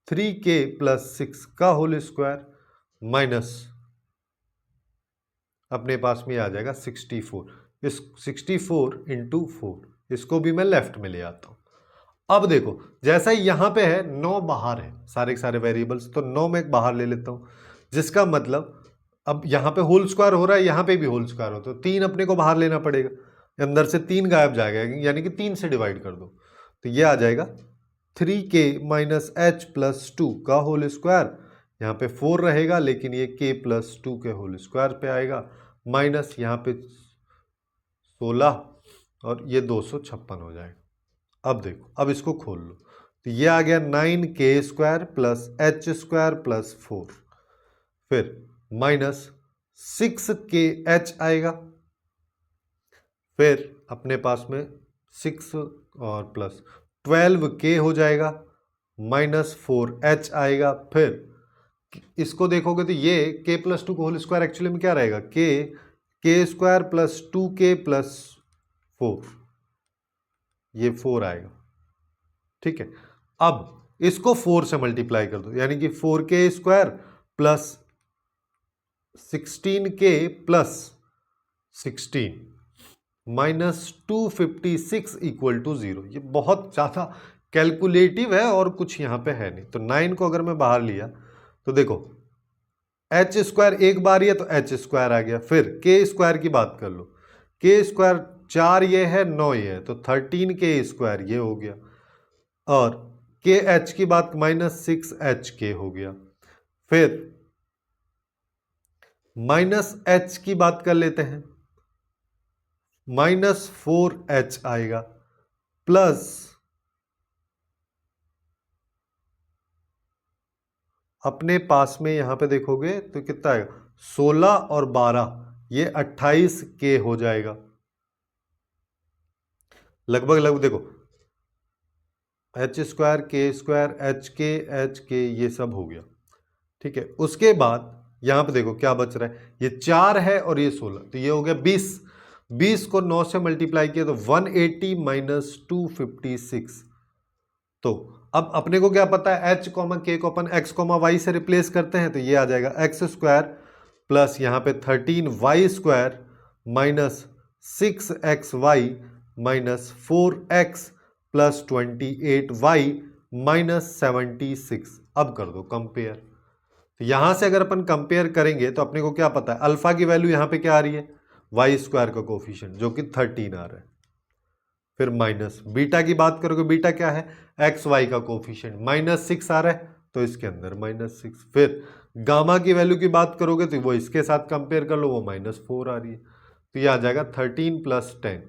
3k प्लस 6 का होल स्क्वायर माइनस अपने पास में आ जाएगा 64। इस 64 इंटू 4 इसको भी मैं लेफ्ट में ले आता हूँ। अब देखो जैसा ही यहाँ पे है 9 बाहर है सारे के सारे वेरिएबल्स, तो 9 में एक बाहर ले लेता हूँ, जिसका मतलब अब यहाँ पे होल स्क्वायर हो रहा है, यहाँ पे भी होल स्क्वायर हो, तो 3 अपने को बाहर लेना पड़ेगा, अंदर से 3 गायब जाएगा, यानी कि 3 से डिवाइड कर दो, तो ये आ जाएगा 3k माइनस एच प्लस 2 का होल स्क्वायर। यहाँ पे 4 रहेगा लेकिन ये k प्लस 2 के होल स्क्वायर पे आएगा, माइनस यहाँ पे 16 और ये 256 हो जाएगा। अब देखो, अब इसको खोल लो, तो ये आ गया 9k square plus H square plus 4, फिर माइनस 6kh आएगा, फिर अपने पास में 6 और प्लस 12k हो जाएगा, माइनस 4h आएगा, फिर इसको देखोगे तो ये k प्लस 2 का होल स्क्वायर एक्चुअली में क्या रहेगा, k square plus 2k plus 4, ये 4 आएगा। ठीक है, अब इसको 4 से मल्टीप्लाई कर दो, यानी कि 4k square plus 16k plus 16 minus 256 equal to 0। ये बहुत ज़्यादा कैलकुलेटिव है और कुछ यहाँ पे है नहीं। तो 9 को अगर मैं बाहर लिया तो देखो एच स्क्वायर एक बार ही है तो एच स्क्वायर आ गया, फिर के स्क्वायर की बात कर लो, के स्क्वायर 4 ये है 9 ये है तो 13k स्क्वायर ये हो गया, और के एच की बात माइनस 6h हो गया, फिर माइनस एच की बात कर लेते हैं, माइनस 4h आएगा, प्लस अपने पास में यहां पे देखोगे तो कितना आएगा 16 और 12 ये 28k हो जाएगा। लगभग देखो एच स्क्वायर के स्क्वायर एच के ये सब हो गया। ठीक है, उसके बाद यहां पे देखो क्या बच रहा है, ये 4 है और ये 16, तो ये हो गया 20। 20 को 9 से मल्टीप्लाई किया तो 180 माइनस 256। तो अब अपने को क्या पता है, h कॉमा के को अपन x कॉमा वाई से रिप्लेस करते हैं, तो ये आ जाएगा एक्स स्क्वायर प्लस यहाँ पे 13y square minus 6xy minus 4x plus 28y minus 76। अब कर दो कंपेयर, तो यहां से अगर अपन कंपेयर करेंगे तो अपने को क्या पता है, अल्फा की वैल्यू यहां पे क्या आ रही है, वाई स्क्वायर का कोफिशिएंट जो कि 13 आ रहा है, फिर माइनस बीटा की बात करोगे, बीटा क्या है, एक्स वाई का कोफिशिएंट माइनस 6 आ रहा है तो इसके अंदर माइनस 6, फिर गामा की वैल्यू की बात करोगे तो वो इसके साथ कंपेयर कर लो, वो माइनस 4 आ रही है, तो ये आ जाएगा 13 प्लस 10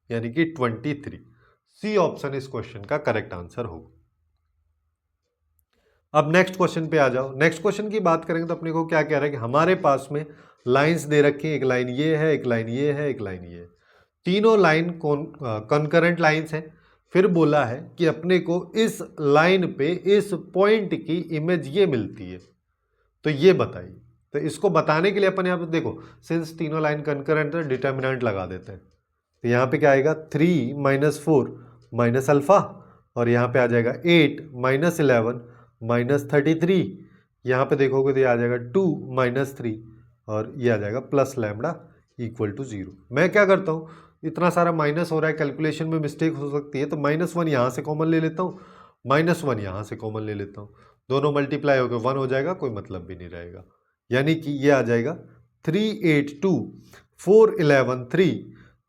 यानी कि 23। सी ऑप्शन इस क्वेश्चन का करेक्ट आंसर होगा। अब नेक्स्ट क्वेश्चन पे आ जाओ। नेक्स्ट क्वेश्चन की बात करेंगे तो अपने को क्या कह रहा है कि हमारे पास में लाइंस दे रखी हैं, एक लाइन ये है, एक लाइन ये है, एक लाइन ये है, तीनों लाइन कॉन्करेंट लाइंस हैं। फिर बोला है कि अपने को इस लाइन पे इस पॉइंट की इमेज ये मिलती है, तो ये बताइए। तो इसको बताने के लिए अपन यहाँ पे देखो, सिंस तीनों लाइन कॉन्करेंट है डिटर्मिनेंट लगा देते हैं, तो यहाँ पे क्या आएगा 3 माइनस 4 माइनस अल्फा, और यहाँ पे आ जाएगा 8 माइनस 11 माइनस 33, यहाँ पे देखोगे तो ये आ जाएगा 2 माइनस 3 और ये आ जाएगा प्लस लैम्बडा इक्वल टू 0। मैं क्या करता हूँ, इतना सारा माइनस हो रहा है, कैलकुलेशन में मिस्टेक हो सकती है, तो -1 यहाँ से कॉमन ले लेता हूँ, -1 यहाँ से कॉमन ले लेता हूँ, दोनों मल्टीप्लाई होकर 1 हो जाएगा, कोई मतलब भी नहीं रहेगा, यानी कि ये आ जाएगा 382 4 11 3,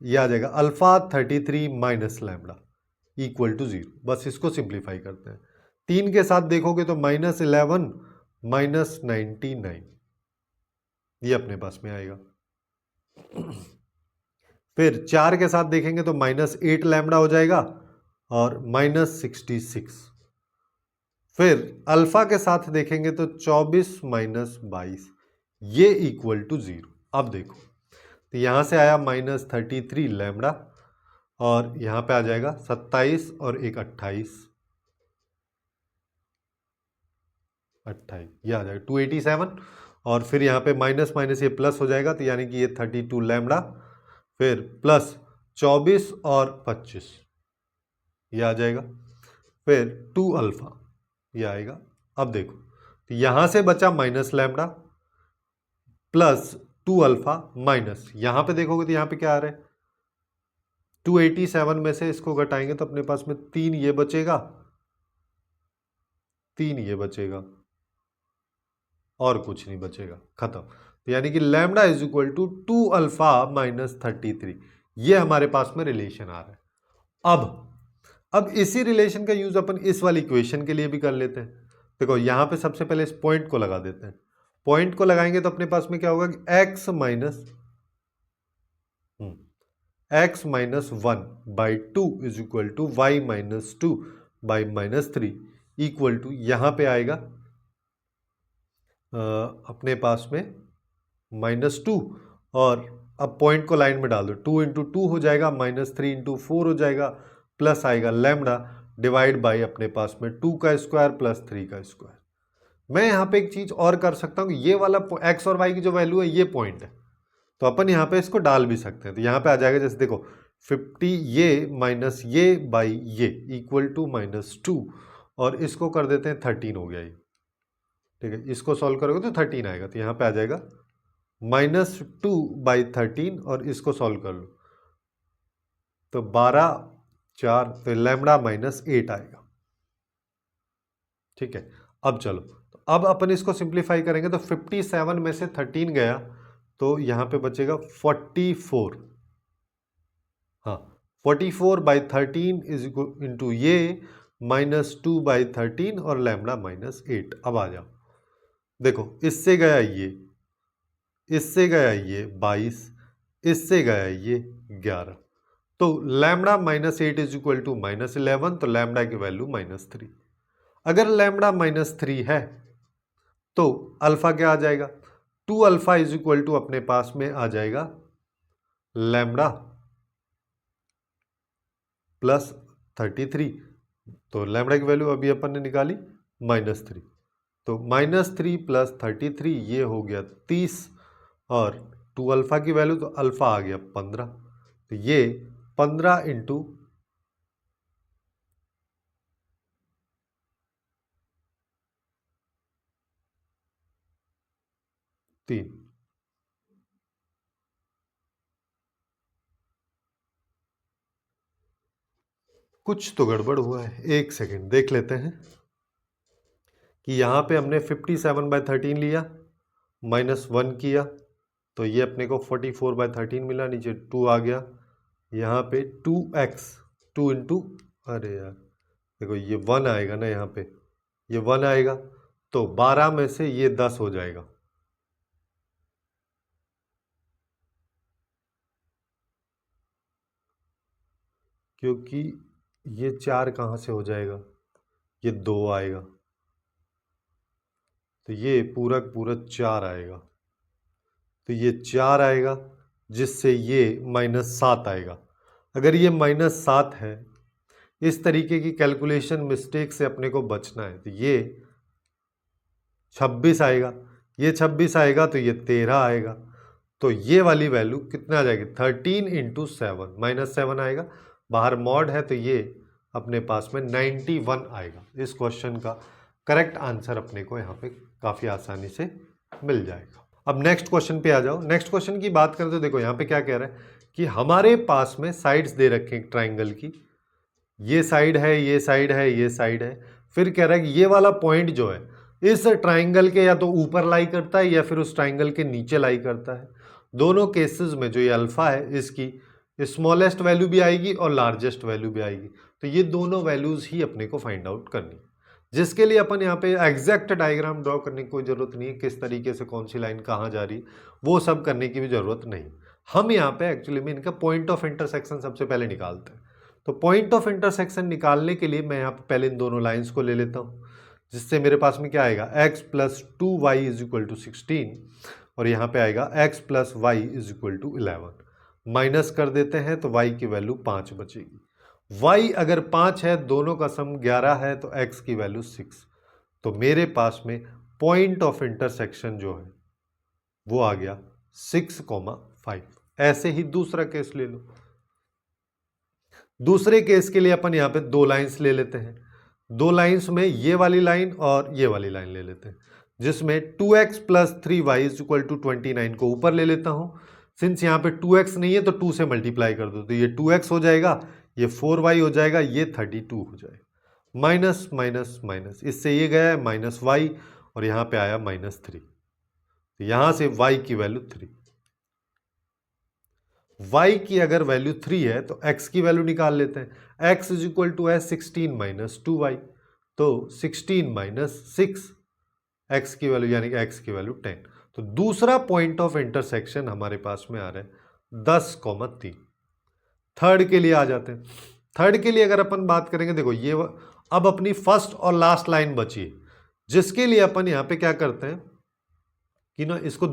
ये आ जाएगा alpha 33 minus lambda equal to 0। बस इसको सिंप्लीफाई करते हैं, 3 के साथ देखोगे तो -11 माइनस 99 ये अपने पास में आएगा, फिर 4 के साथ देखेंगे तो -8 लैम्बडा हो जाएगा और -66, फिर अल्फा के साथ देखेंगे तो 24 माइनस 22 ये इक्वल टू 0। अब देखो तो यहां से आया -33 लैम्बडा और यहां पे आ जाएगा 27 और एक 28 ये आ जाएगा 287, और फिर यहाँ पे माइनस माइनस ये प्लस हो जाएगा, तो यानी कि ये 32 लैम्बडा, फिर प्लस 24 और 25 ये आ जाएगा, फिर 2 अल्फा, ये आएगा। अब देखो तो यहां से बचा minus lambda plus 2 alpha minus, यहां पे देखोगे तो यहां पे क्या आ रहा है 287 में से इसको घटाएंगे तो अपने पास में 3 ये बचेगा, 3 ये बचेगा और कुछ नहीं बचेगा, खत्म। तो यानी कि lambda is equal to 2 alpha minus 33, ये हमारे पास में रिलेशन आ रहा है। अब इसी रिलेशन का यूज अपन इस वाली इक्वेशन के लिए भी कर लेते हैं। देखो यहां पे सबसे पहले इस पॉइंट को लगा देते हैं। पॉइंट को लगाएंगे तो अपने पास में क्या होगा कि x minus 1 by 2 is equal to Y minus 2 by minus 3 equal to यहां पे आएगा अपने पास में -2, और अब पॉइंट को लाइन में डाल दो, 2 इंटू 2 हो जाएगा, -3 इंटू 4 हो जाएगा, प्लस आएगा लैम्डा डिवाइड बाई अपने पास में 2 का स्क्वायर प्लस 3 का स्क्वायर। मैं यहाँ पे एक चीज और कर सकता हूँ कि ये वाला x और y की जो वैल्यू है ये पॉइंट है, तो अपन यहाँ पे इसको डाल भी सकते हैं। तो यहाँ पे आ जाएगा जैसे देखो 50 ये माइनस ये बाई ये इक्वल टू -2, और इसको कर देते हैं 13 हो गया ये, ठीक है। इसको सॉल्व करोगे तो 13 आएगा, तो यहाँ पे आ जाएगा -2 बाई 13, और इसको सॉल्व कर लो तो 12 4, तो लैम्डा -8 आएगा, ठीक है। अब चलो, तो अब अपन इसको सिंप्लीफाई करेंगे तो 57 में से 13 गया तो यहाँ पे बचेगा 44, हाँ 44 बाई 13 इज इंटू ये -2 बाई 13 और लैम्डा -8। अब आ जाओ, देखो इससे गया ये, इससे गया ये 22, इससे गया ये 11, तो लैम्डा -8 इज इक्वल टू -11, तो लैम्डा की वैल्यू -3। अगर लैम्डा -3 है तो अल्फा क्या आ जाएगा, 2 अल्फा इज इक्वल टू अपने पास में आ जाएगा लैम्डा प्लस 33, तो लैम्डा की वैल्यू अभी अपन ने निकाली -3, तो -3 प्लस 33 ये हो गया 30, और 2 अल्फा की वैल्यू तो अल्फा आ गया 15, तो ये 15 इंटू 3, कुछ तो गड़बड़ हुआ है, एक सेकेंड देख लेते हैं कि यहाँ पे हमने 57 बाई 13 लिया, -1 किया तो ये अपने को 44 बाई 13 मिला, नीचे 2 आ गया, यहाँ पे 2x 2 इंटू, अरे यार देखो ये 1 आएगा ना, यहाँ पे ये 1 आएगा, तो 12 में से ये 10 हो जाएगा, क्योंकि ये 4 कहाँ से हो जाएगा, ये 2 आएगा, तो ये पूरा पूरा 4 आएगा, तो ये 4 आएगा, जिससे ये -7 आएगा। अगर ये -7 है, इस तरीके की कैलकुलेशन मिस्टेक से अपने को बचना है, तो ये 26 आएगा, ये 26 आएगा तो ये 13 आएगा, तो ये वाली वैल्यू कितना आ जाएगी 13 इंटू 7, -7 आएगा, बाहर मॉड है तो ये अपने पास में 91 आएगा। इस क्वेश्चन का करेक्ट आंसर अपने को यहाँ पे काफ़ी आसानी से मिल जाएगा। अब नेक्स्ट क्वेश्चन पे आ जाओ। नेक्स्ट क्वेश्चन की बात करें तो देखो यहाँ पे क्या कह रहा है कि हमारे पास में साइड्स दे रखे हैं ट्राइंगल की, ये साइड है, ये साइड है, ये साइड है, फिर कह रहा है कि ये वाला पॉइंट जो है इस ट्राइंगल के या तो ऊपर लाई करता है या फिर उस ट्राइंगल के नीचे लाई करता है। दोनों केसेस में जो ये अल्फा है इसकी स्मॉलेस्ट वैल्यू भी आएगी और लार्जेस्ट वैल्यू भी आएगी, तो ये दोनों वैल्यूज ही अपने को फाइंड आउट करनी, जिसके लिए अपन यहाँ पे एग्जैक्ट डायग्राम ड्रॉ करने की कोई ज़रूरत नहीं है, किस तरीके से कौन सी लाइन कहाँ जा रही वो सब करने की भी ज़रूरत नहीं। हम यहाँ पे एक्चुअली में इनका पॉइंट ऑफ इंटरसेक्शन सबसे पहले निकालते हैं। तो पॉइंट ऑफ इंटरसेक्शन निकालने के लिए मैं यहाँ पे पहले इन दोनों लाइन्स को ले लेता हूँ, जिससे मेरे पास में क्या आएगा x plus 2y is equal to 16, और यहाँ पे आएगा x plus Y is equal to 11। Minus कर देते हैं तो y की वैल्यू 5 बचेगी। y अगर 5 है, दोनों का सम 11 है, तो x की वैल्यू 6, तो मेरे पास में पॉइंट ऑफ इंटरसेक्शन जो है वो आ गया 6,5। ऐसे ही दूसरा केस ले लो। दूसरे केस के लिए अपन यहाँ पे दो लाइंस ले लेते हैं। दो लाइंस में ये वाली लाइन और ये वाली लाइन ले लेते हैं, जिसमें 2x plus 3y is equal to 29 को ऊपर ले लेता हूं। सिंस यहाँ पे 2x नहीं है तो 2 से मल्टीप्लाई कर दो, तो ये 2x हो जाएगा, ये 4y हो जाएगा, ये 32 हो जाएगा। माइनस माइनस माइनस, इससे ये गया है माइनस y और यहाँ पे आया -3। तो यहाँ से y की वैल्यू 3, y की अगर वैल्यू 3 है तो x की वैल्यू निकाल लेते हैं। x इज इक्वल टू है 16 माइनस 2y, तो 16 माइनस 6, x की वैल्यू यानी कि x की वैल्यू 10। तो दूसरा पॉइंट ऑफ इंटरसेक्शन हमारे पास में आ रहा है 10,3। थर्ड के लिए आ जाते हैं। थर्ड के लिए अगर अपन बात करेंगे, देखो ये अब अपनी फर्स्ट और लास्ट लाइन बची है, जिसके लिए अपन यहाँ पे क्या करते हैं कि ना इसको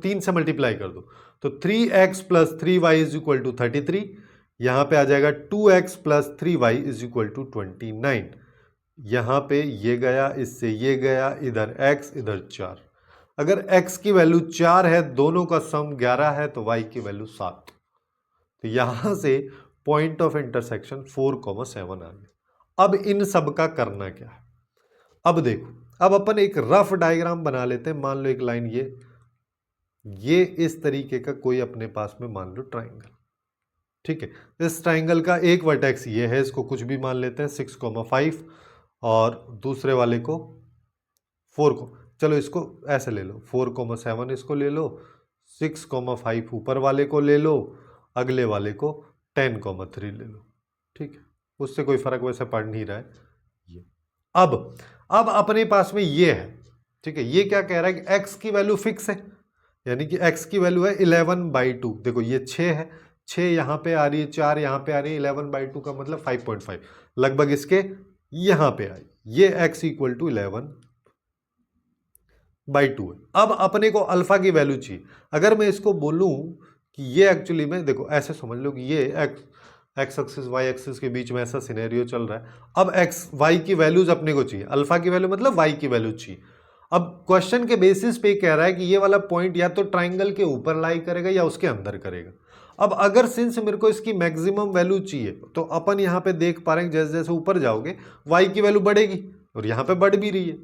3 से मल्टीप्लाई कर दो, तो 3x plus 3y is equal to 33, यहां पे आ जाएगा 2x plus 3y is equal to 29। यहां पे ये गया, इससे ये गया, इधर x इधर 4। अगर x की वैल्यू 4 है, दोनों का सम 11 है, तो y की वैल्यू 7। तो यहां से पॉइंट ऑफ इंटरसेक्शन 4,7 आ गया। अब इन सब का करना क्या है, अब देखो, अब अपन एक रफ डायग्राम बना लेते हैं। मान लो एक लाइन ये इस तरीके का कोई अपने पास में मान लो ट्राइंगल, ठीक है। इस ट्राइंगल का एक वर्टेक्स ये है, इसको कुछ भी मान लेते हैं 6,5 और दूसरे वाले को 4 को, चलो इसको ऐसे ले लो, 4,7 इसको ले लो, 6,5 ऊपर वाले को ले लो, अगले वाले को 10,3 ले लो, ठीक है। उससे कोई फर्क वैसे पड़ नहीं रहा है ये। अब अपने पास में ये है, ठीक है। ये क्या कह रहा है कि x की वैल्यू फिक्स है, यानी कि x की वैल्यू है 11/2। देखो ये 6 है, 6 यहाँ पे आ रही है, 4 यहाँ पे आ रही है, 11/2 का मतलब 5.5 लगभग इसके यहाँ पे आई। ये x इक्वल टू 11/2 है। अब अपने को अल्फा की वैल्यू चाहिए। अगर मैं इसको बोलूं कि ये एक्चुअली में, देखो ऐसे समझ लो कि ये एक्स एक्सिस वाई एक्सिस के बीच में ऐसा सिनेरियो चल रहा है। अब एक्स वाई की वैल्यूज अपने को चाहिए, अल्फा की वैल्यू मतलब वाई की वैल्यू चाहिए। अब क्वेश्चन के बेसिस पे कह रहा है कि ये वाला पॉइंट या तो ट्राइंगल के ऊपर लाई करेगा या उसके अंदर करेगा। अब अगर सिंस मेरे को इसकी मैक्सिमम वैल्यू चाहिए, तो अपन यहाँ पे देख पा रहे हैं जैसे जैसे ऊपर जाओगे वाई की वैल्यू बढ़ेगी, और यहाँ पे बढ़ भी रही है।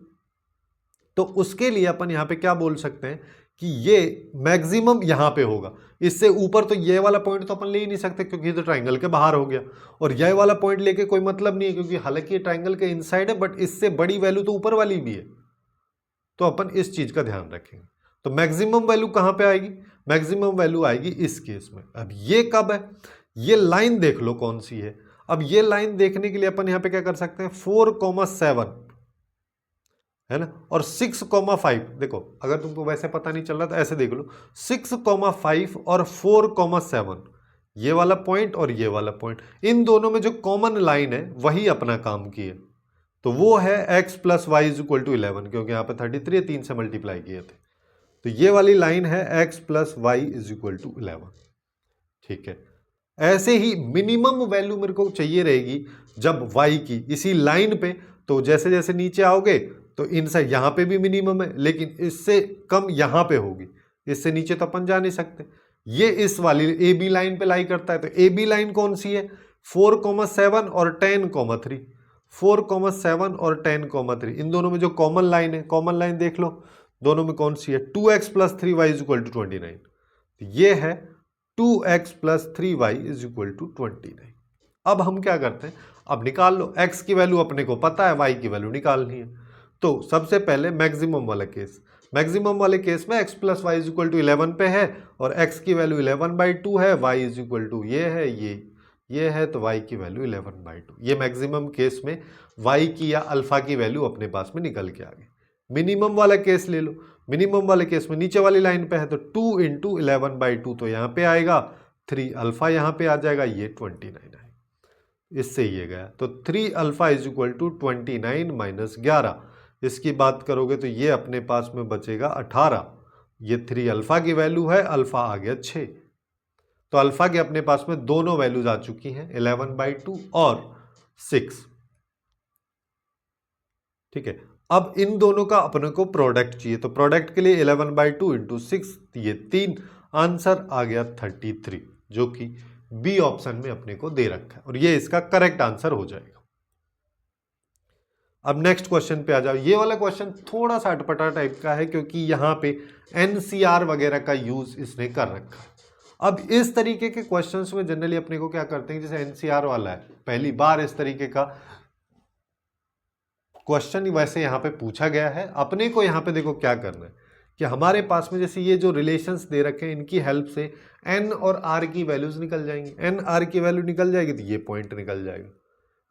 तो उसके लिए अपन यहाँ पे क्या बोल सकते हैं कि ये मैक्सिमम यहाँ पे होगा। इससे ऊपर तो ये वाला पॉइंट तो अपन ले ही नहीं सकते, क्योंकि ये तो ट्राइंगल के बाहर हो गया, और ये वाला पॉइंट लेके कोई मतलब नहीं है, क्योंकि हालांकि ये ट्राइंगल के इनसाइड है, बट इससे बड़ी वैल्यू तो ऊपर वाली भी है। तो अपन इस चीज का ध्यान रखेंगे। तो मैक्सिमम वैल्यू कहां पे आएगी, मैक्सिमम वैल्यू आएगी इस केस में। अब ये कब है, ये लाइन देख लो कौन सी है। अब ये लाइन देखने के लिए अपन यहां पे क्या कर सकते हैं, 4,7 है ना, और 6,5। देखो अगर तुमको वैसे पता नहीं चल रहा तो ऐसे देख लो, 6,5 और 4,7, ये वाला पॉइंट और ये वाला पॉइंट, इन दोनों में जो कॉमन लाइन है वही अपना काम की है। तो वो है x plus Y is equal to 11, क्योंकि यहाँ पे 33 है, 3 से मल्टीप्लाई किए थे। तो ये वाली लाइन है x plus Y is equal to 11, ठीक है। ऐसे ही मिनिमम वैल्यू मेरे को चाहिए रहेगी जब y की इसी लाइन पे, तो जैसे जैसे नीचे आओगे तो इनसाइड यहाँ पे भी मिनिमम है, लेकिन इससे कम यहाँ पे होगी, इससे नीचे तो अपन जा नहीं सकते। ये इस वाली ए बी लाइन पे लाई करता है, तो ए बी लाइन कौन सी है, 4,7 और 10,3, 4,7 और 10,3, इन दोनों में जो कॉमन लाइन है, कॉमन लाइन देख लो दोनों में कौन सी है, 2x plus 3y is equal to 29। ये है 2x plus 3y is equal to 29। अब हम क्या करते हैं, अब निकाल लो, x की वैल्यू अपने को पता है, y की वैल्यू निकालनी है। तो सबसे पहले मैक्सिमम वाला केस, मैक्सिमम वाले केस में x plus Y is equal to 11 पे है, और x की वैल्यू 11/2 है, y इज इक्वल टू ये है, ये है, तो y की वैल्यू 11/2। ये मैक्सिमम केस में y की या अल्फा की वैल्यू अपने पास में निकल के आ गई। मिनिमम वाला केस ले लो, मिनिमम वाले केस में नीचे वाली लाइन पे है, तो 2 इंटू 11/2 तो यहाँ पे आएगा 3 अल्फा, यहाँ पे आ जाएगा ये 29 आएगा, इससे ये गया। तो 3 alpha is equal to 29 minus 11, इसकी बात करोगे तो ये अपने पास में बचेगा 18। ये 3 अल्फा की वैल्यू है, अल्फा आ गया 6। तो अल्फा के अपने पास में दोनों वैल्यूज आ चुकी हैं, 11/2 और 6, ठीक है। अब इन दोनों का अपने को प्रोडक्ट चाहिए, तो प्रोडक्ट के लिए 11/2 इंटू 6, ये 3, आंसर आ गया 33, जो कि बी ऑप्शन में अपने को दे रखा है, और ये इसका करेक्ट आंसर हो जाएगा। अब नेक्स्ट क्वेश्चन पे आ जाओ। ये वाला क्वेश्चन थोड़ा सा अटपटा टाइप का है क्योंकि यहाँ पे एनसीआर वगैरह का यूज इसने कर रखा है। अब इस तरीके के क्वेश्चंस में जनरली अपने को क्या करते हैं, जैसे एनसीआर वाला है, पहली बार इस तरीके का क्वेश्चन वैसे यहाँ पे पूछा गया है। अपने को यहाँ पे देखो क्या करना है कि हमारे पास में जैसे ये जो रिलेशंस दे रखे हैं इनकी हेल्प से एन और आर की वैल्यूज निकल जाएंगी। एन आर की वैल्यू निकल जाएगी तो ये पॉइंट निकल जाएगा।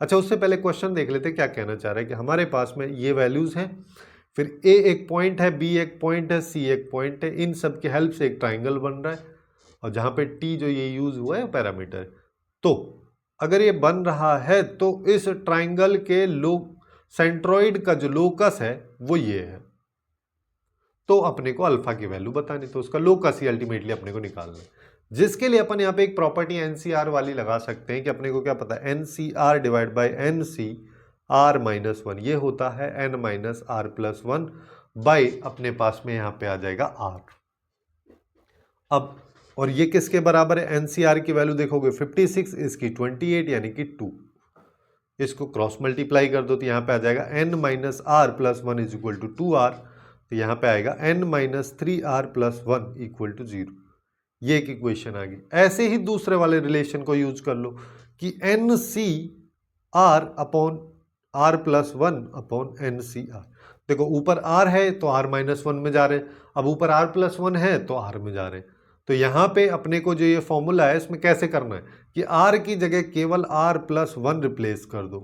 अच्छा, उससे पहले क्वेश्चन देख लेते हैं क्या कहना चाह रहा है कि हमारे पास में ये वैल्यूज हैं, फिर ए एक पॉइंट है, बी एक पॉइंट है, सी एक पॉइंट है, इन सब की हेल्प से एक ट्राइंगल बन रहा है और जहाँ पे टी जो ये यूज हुआ है पैरामीटर है। तो अगर ये बन रहा है तो इस ट्राइंगल के सेंट्रॉइड का जो लोकस है वो ये है, तो अपने को अल्फा की वैल्यू बतानी, तो उसका लोकस ही अल्टीमेटली अपने को निकालना है, जिसके लिए अपन यहाँ पे एक प्रॉपर्टी एनसीआर वाली लगा सकते हैं कि अपने को क्या पता है, NCR divide by NC R minus one, ये होता है N minus R plus one by अपने पास में यहाँ पे आ जाएगा आर। अब और ये किसके बराबर है, एनसीआर की वैल्यू देखोगे 56, इसकी 28 यानी कि 2, इसको क्रॉस मल्टीप्लाई कर दो तो यहाँ पे आ जाएगा n minus R plus one is equal to 2r, तो यहाँ पे आएगा n minus 3r plus one equal to 0। ये एक इक्वेशन आ गई। ऐसे ही दूसरे वाले रिलेशन को यूज कर लो कि N C R upon R plus one upon N C R. देखो ऊपर r है तो r माइनस वन में जा रहे हैं, अब ऊपर r प्लस वन है तो r में जा रहे हैं। तो यहाँ पे अपने को जो ये फॉर्मूला है इसमें कैसे करना है कि r की जगह केवल r प्लस वन रिप्लेस कर दो,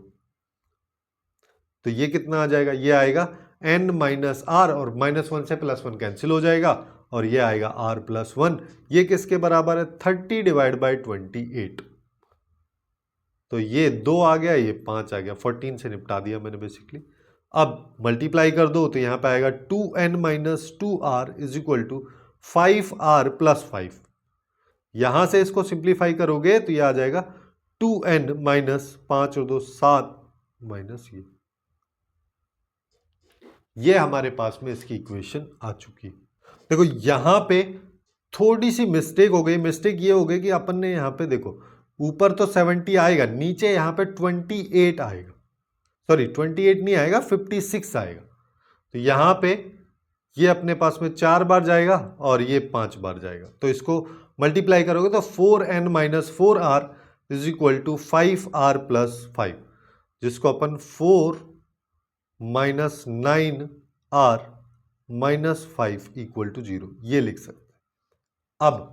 तो ये कितना आ जाएगा, ये आएगा n माइनस आर और माइनस वन से प्लस वन कैंसिल हो जाएगा और ये आएगा r प्लस वन। ये किसके बराबर है, 30 डिवाइड बाई 28, तो ये 2 आ गया, ये 5 आ गया, 14 से निपटा दिया मैंने बेसिकली। अब मल्टीप्लाई कर दो तो यहाँ पे आएगा 2n minus 2r is equal to 5r plus 5। यहां से इसको सिंप्लीफाई करोगे तो ये आ जाएगा 2n माइनस 5 और 2 7 माइनस ये हमारे पास में इसकी इक्वेशन आ चुकी है। देखो यहां पे थोड़ी सी मिस्टेक हो गई। मिस्टेक ये हो गई कि अपन ने यहां पे देखो ऊपर तो 70 आएगा, नीचे यहां पे 28 आएगा, सॉरी 28 नहीं आएगा, 56 आएगा। तो यहां पे ये अपने पास में 4 बार जाएगा और ये 5 बार जाएगा, तो इसको मल्टीप्लाई करोगे तो 4n minus 4r is equal to 5r plus 5, जिसको अपन 4 minus 9r minus 5 equal to 0 ये लिख सकते हैं। अब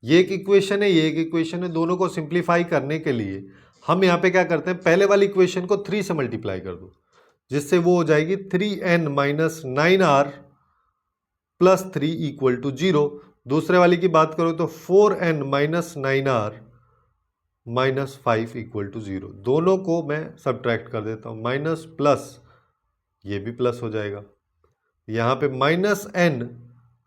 ये एक इक्वेशन है, ये एक इक्वेशन है, दोनों को सिंप्लीफाई करने के लिए हम यहाँ पे क्या करते हैं, पहले वाली इक्वेशन को 3 से मल्टीप्लाई कर दो, जिससे वो हो जाएगी 3n minus 9r plus 3 equal to 0। दूसरे वाली की बात करो तो 4n minus 9r minus 5 equal to 0। दोनों को मैं सब्ट्रैक्ट कर देता हूँ, माइनस प्लस ये भी प्लस हो जाएगा, यहाँ पे माइनस n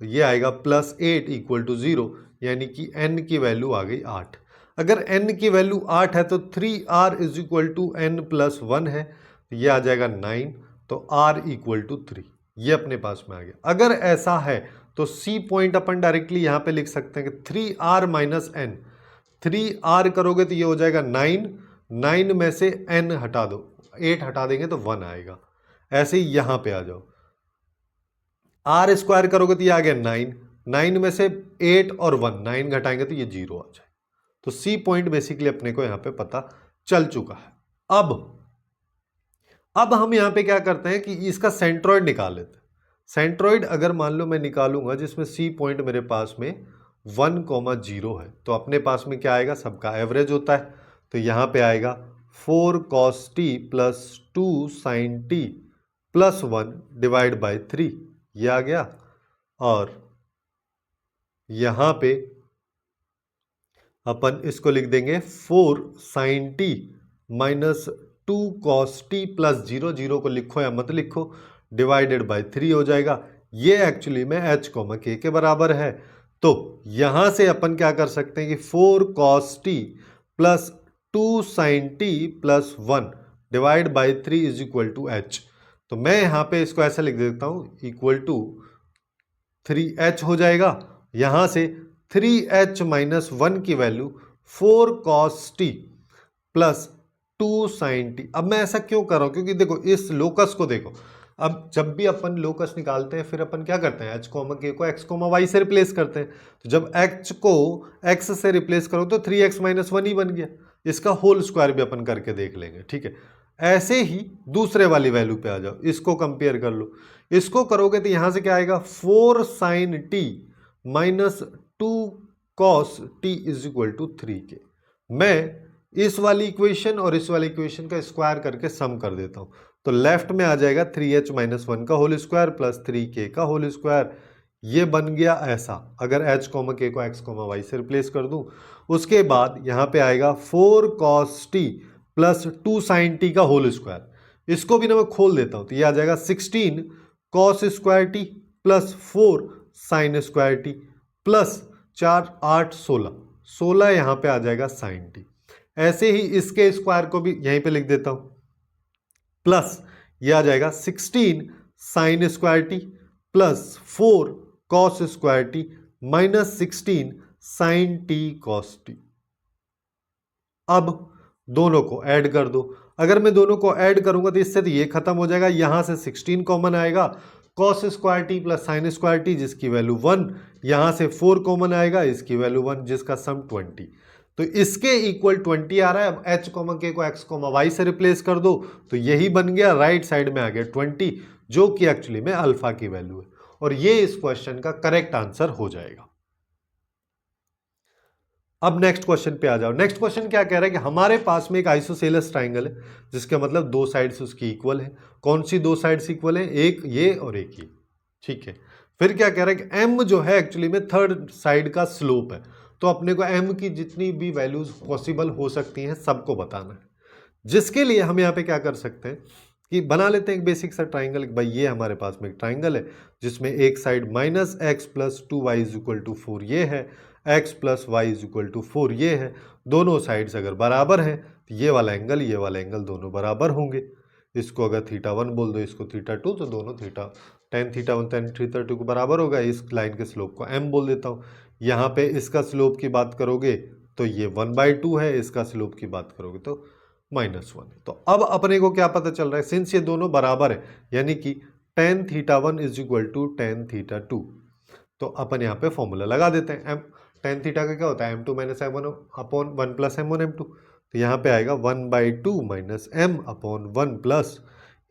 ये आएगा प्लस 8 इक्वल टू 0, यानी कि n की वैल्यू आ गई 8। अगर n की वैल्यू 8 है तो 3r is equal to n plus 1 है, तो ये आ जाएगा 9, तो r इक्वल टू 3, ये अपने पास में आ गया। अगर ऐसा है तो c पॉइंट अपन डायरेक्टली यहाँ पे लिख सकते हैं कि 3r माइनस n, 3r करोगे तो ये हो जाएगा 9, 9 में से n हटा दो, 8 हटा देंगे तो 1 आएगा। ऐसे ही यहाँ पे आ जाओ, आर स्क्वायर करोगे तो ये आ गया 9, 9 में से 8 और 1, 9 घटाएंगे तो ये 0 आ जाए। तो सी पॉइंट बेसिकली अपने को यहाँ पे पता चल चुका है। अब हम यहाँ पे क्या करते हैं कि इसका सेंट्रॉइड निकाल लेते हैं। सेंट्रॉइड अगर मान लो मैं निकालूंगा जिसमें सी पॉइंट मेरे पास में 1,0 है, तो अपने पास में क्या आएगा, सबका एवरेज होता है, तो यहाँ पे आएगा 4 cos t plus 2 sin t plus 1 divide by 3, ये आ गया। और यहाँ पे अपन इसको लिख देंगे 4 sin t minus 2 cos t plus 0, 0 को लिखो या मत लिखो, डिवाइडेड बाई 3 हो जाएगा। ये एक्चुअली में h, k के बराबर है। तो यहां से अपन क्या कर सकते हैं कि 4 cos t plus 2 sin t plus 1 divide by 3 is equal to h। तो मैं यहां पे इसको ऐसा लिख देता हूं, इक्वल टू 3h हो जाएगा। यहां से 3h माइनस 1 की value 4 cos t plus 2 sin t। अब मैं ऐसा क्यों कर रहा हूं, क्योंकि देखो इस लोकस को देखो, अब जब भी अपन लोकस निकालते हैं फिर अपन क्या करते हैं, h कॉमा k को x कॉमा y से रिप्लेस करते हैं। तो जब h को x से रिप्लेस करो तो 3x माइनस 1 ही बन गया। इसका होल स्क्वायर भी अपन करके देख लेंगे, ठीक है। ऐसे ही दूसरे वाली वैल्यू पे आ जाओ, इसको कंपेयर कर लो। इसको करोगे तो यहां से क्या आएगा, 4 sin t minus 2 cos t is equal to 3k। मैं इस वाली इक्वेशन और इस वाली इक्वेशन का स्क्वायर करके सम कर देता हूं, तो लेफ्ट में आ जाएगा 3h माइनस 1 का होल स्क्वायर प्लस 3k का होल स्क्वायर। ये बन गया ऐसा, अगर h कॉमा k को x कॉमा y से रिप्लेस कर दूं। उसके बाद यहां पे आएगा 4 cos t plus 2 sin t का होल स्क्वायर। इसको भी ना मैं खोल देता हूं, तो ये आ जाएगा 16 cos square t plus 4 sin square t plus 4 8 16 यहां पे आ जाएगा sin t। ऐसे ही इसके स्क्वायर को भी यहीं पे लिख देता हूं, प्लस ये आ जाएगा 16 sine square T plus 4 cos square T minus 16 sine T cos T. अब दोनों को ऐड कर दो। अगर मैं दोनों को ऐड करूंगा तो इससे तो ये खत्म हो जाएगा, यहां से 16 कॉमन आएगा, cos square T plus sign square T जिसकी वैल्यू 1, यहां से 4 कॉमन आएगा, इसकी वैल्यू 1 जिसका सम 20। तो इसके इक्वल 20 आ रहा है। अब h कॉमा k को x कॉमा y से रिप्लेस कर दो तो यही बन गया, राइट साइड में आ गया 20, जो कि एक्चुअली में अल्फा की वैल्यू है, और ये इस क्वेश्चन का करेक्ट आंसर हो जाएगा। अब नेक्स्ट क्वेश्चन पे आ जाओ। नेक्स्ट क्वेश्चन क्या कह रहा है कि हमारे पास में एक आइसोसेलेस ट्राइंगल है, जिसका मतलब दो साइड्स उसकी इक्वल है। कौन सी दो साइड्स इक्वल है, एक ये और एक ये, ठीक है। फिर क्या कह रहा है कि m जो है एक्चुअली में थर्ड साइड का स्लोप है, तो अपने को m की जितनी भी वैल्यूज पॉसिबल हो सकती हैं सबको बताना है। जिसके लिए हम यहाँ पे क्या कर सकते हैं कि बना लेते हैं एक बेसिक सा ट्राइंगल। भाई ये हमारे पास में एक ट्राइंगल है जिसमें एक side minus X plus 2y is equal to 4 ये है, x plus Y is equal to 4 ये है। दोनों साइड्स अगर बराबर हैं तो ये वाला एंगल दोनों बराबर होंगे। इसको अगर θ1 बोल दो, इसको θ2, तो दोनों tan θ1 tan θ2 को बराबर होगा। इस लाइन के स्लोप को m बोल देता हूँ। यहाँ पे इसका स्लोप की बात करोगे तो ये 1/2 है, इसका स्लोप की बात करोगे तो -1 है। तो अब अपने को क्या पता चल रहा है, सिंस ये दोनों बराबर है यानी कि tan θ1 is equal to tan θ2, तो अपन यहाँ पे फॉर्मूला लगा देते हैं। tan थीटा का क्या होता है, m2 minus m1 upon 1 plus m1 m2, तो यहाँ पे आएगा 1/2 माइनस m अपॉन 1 प्लस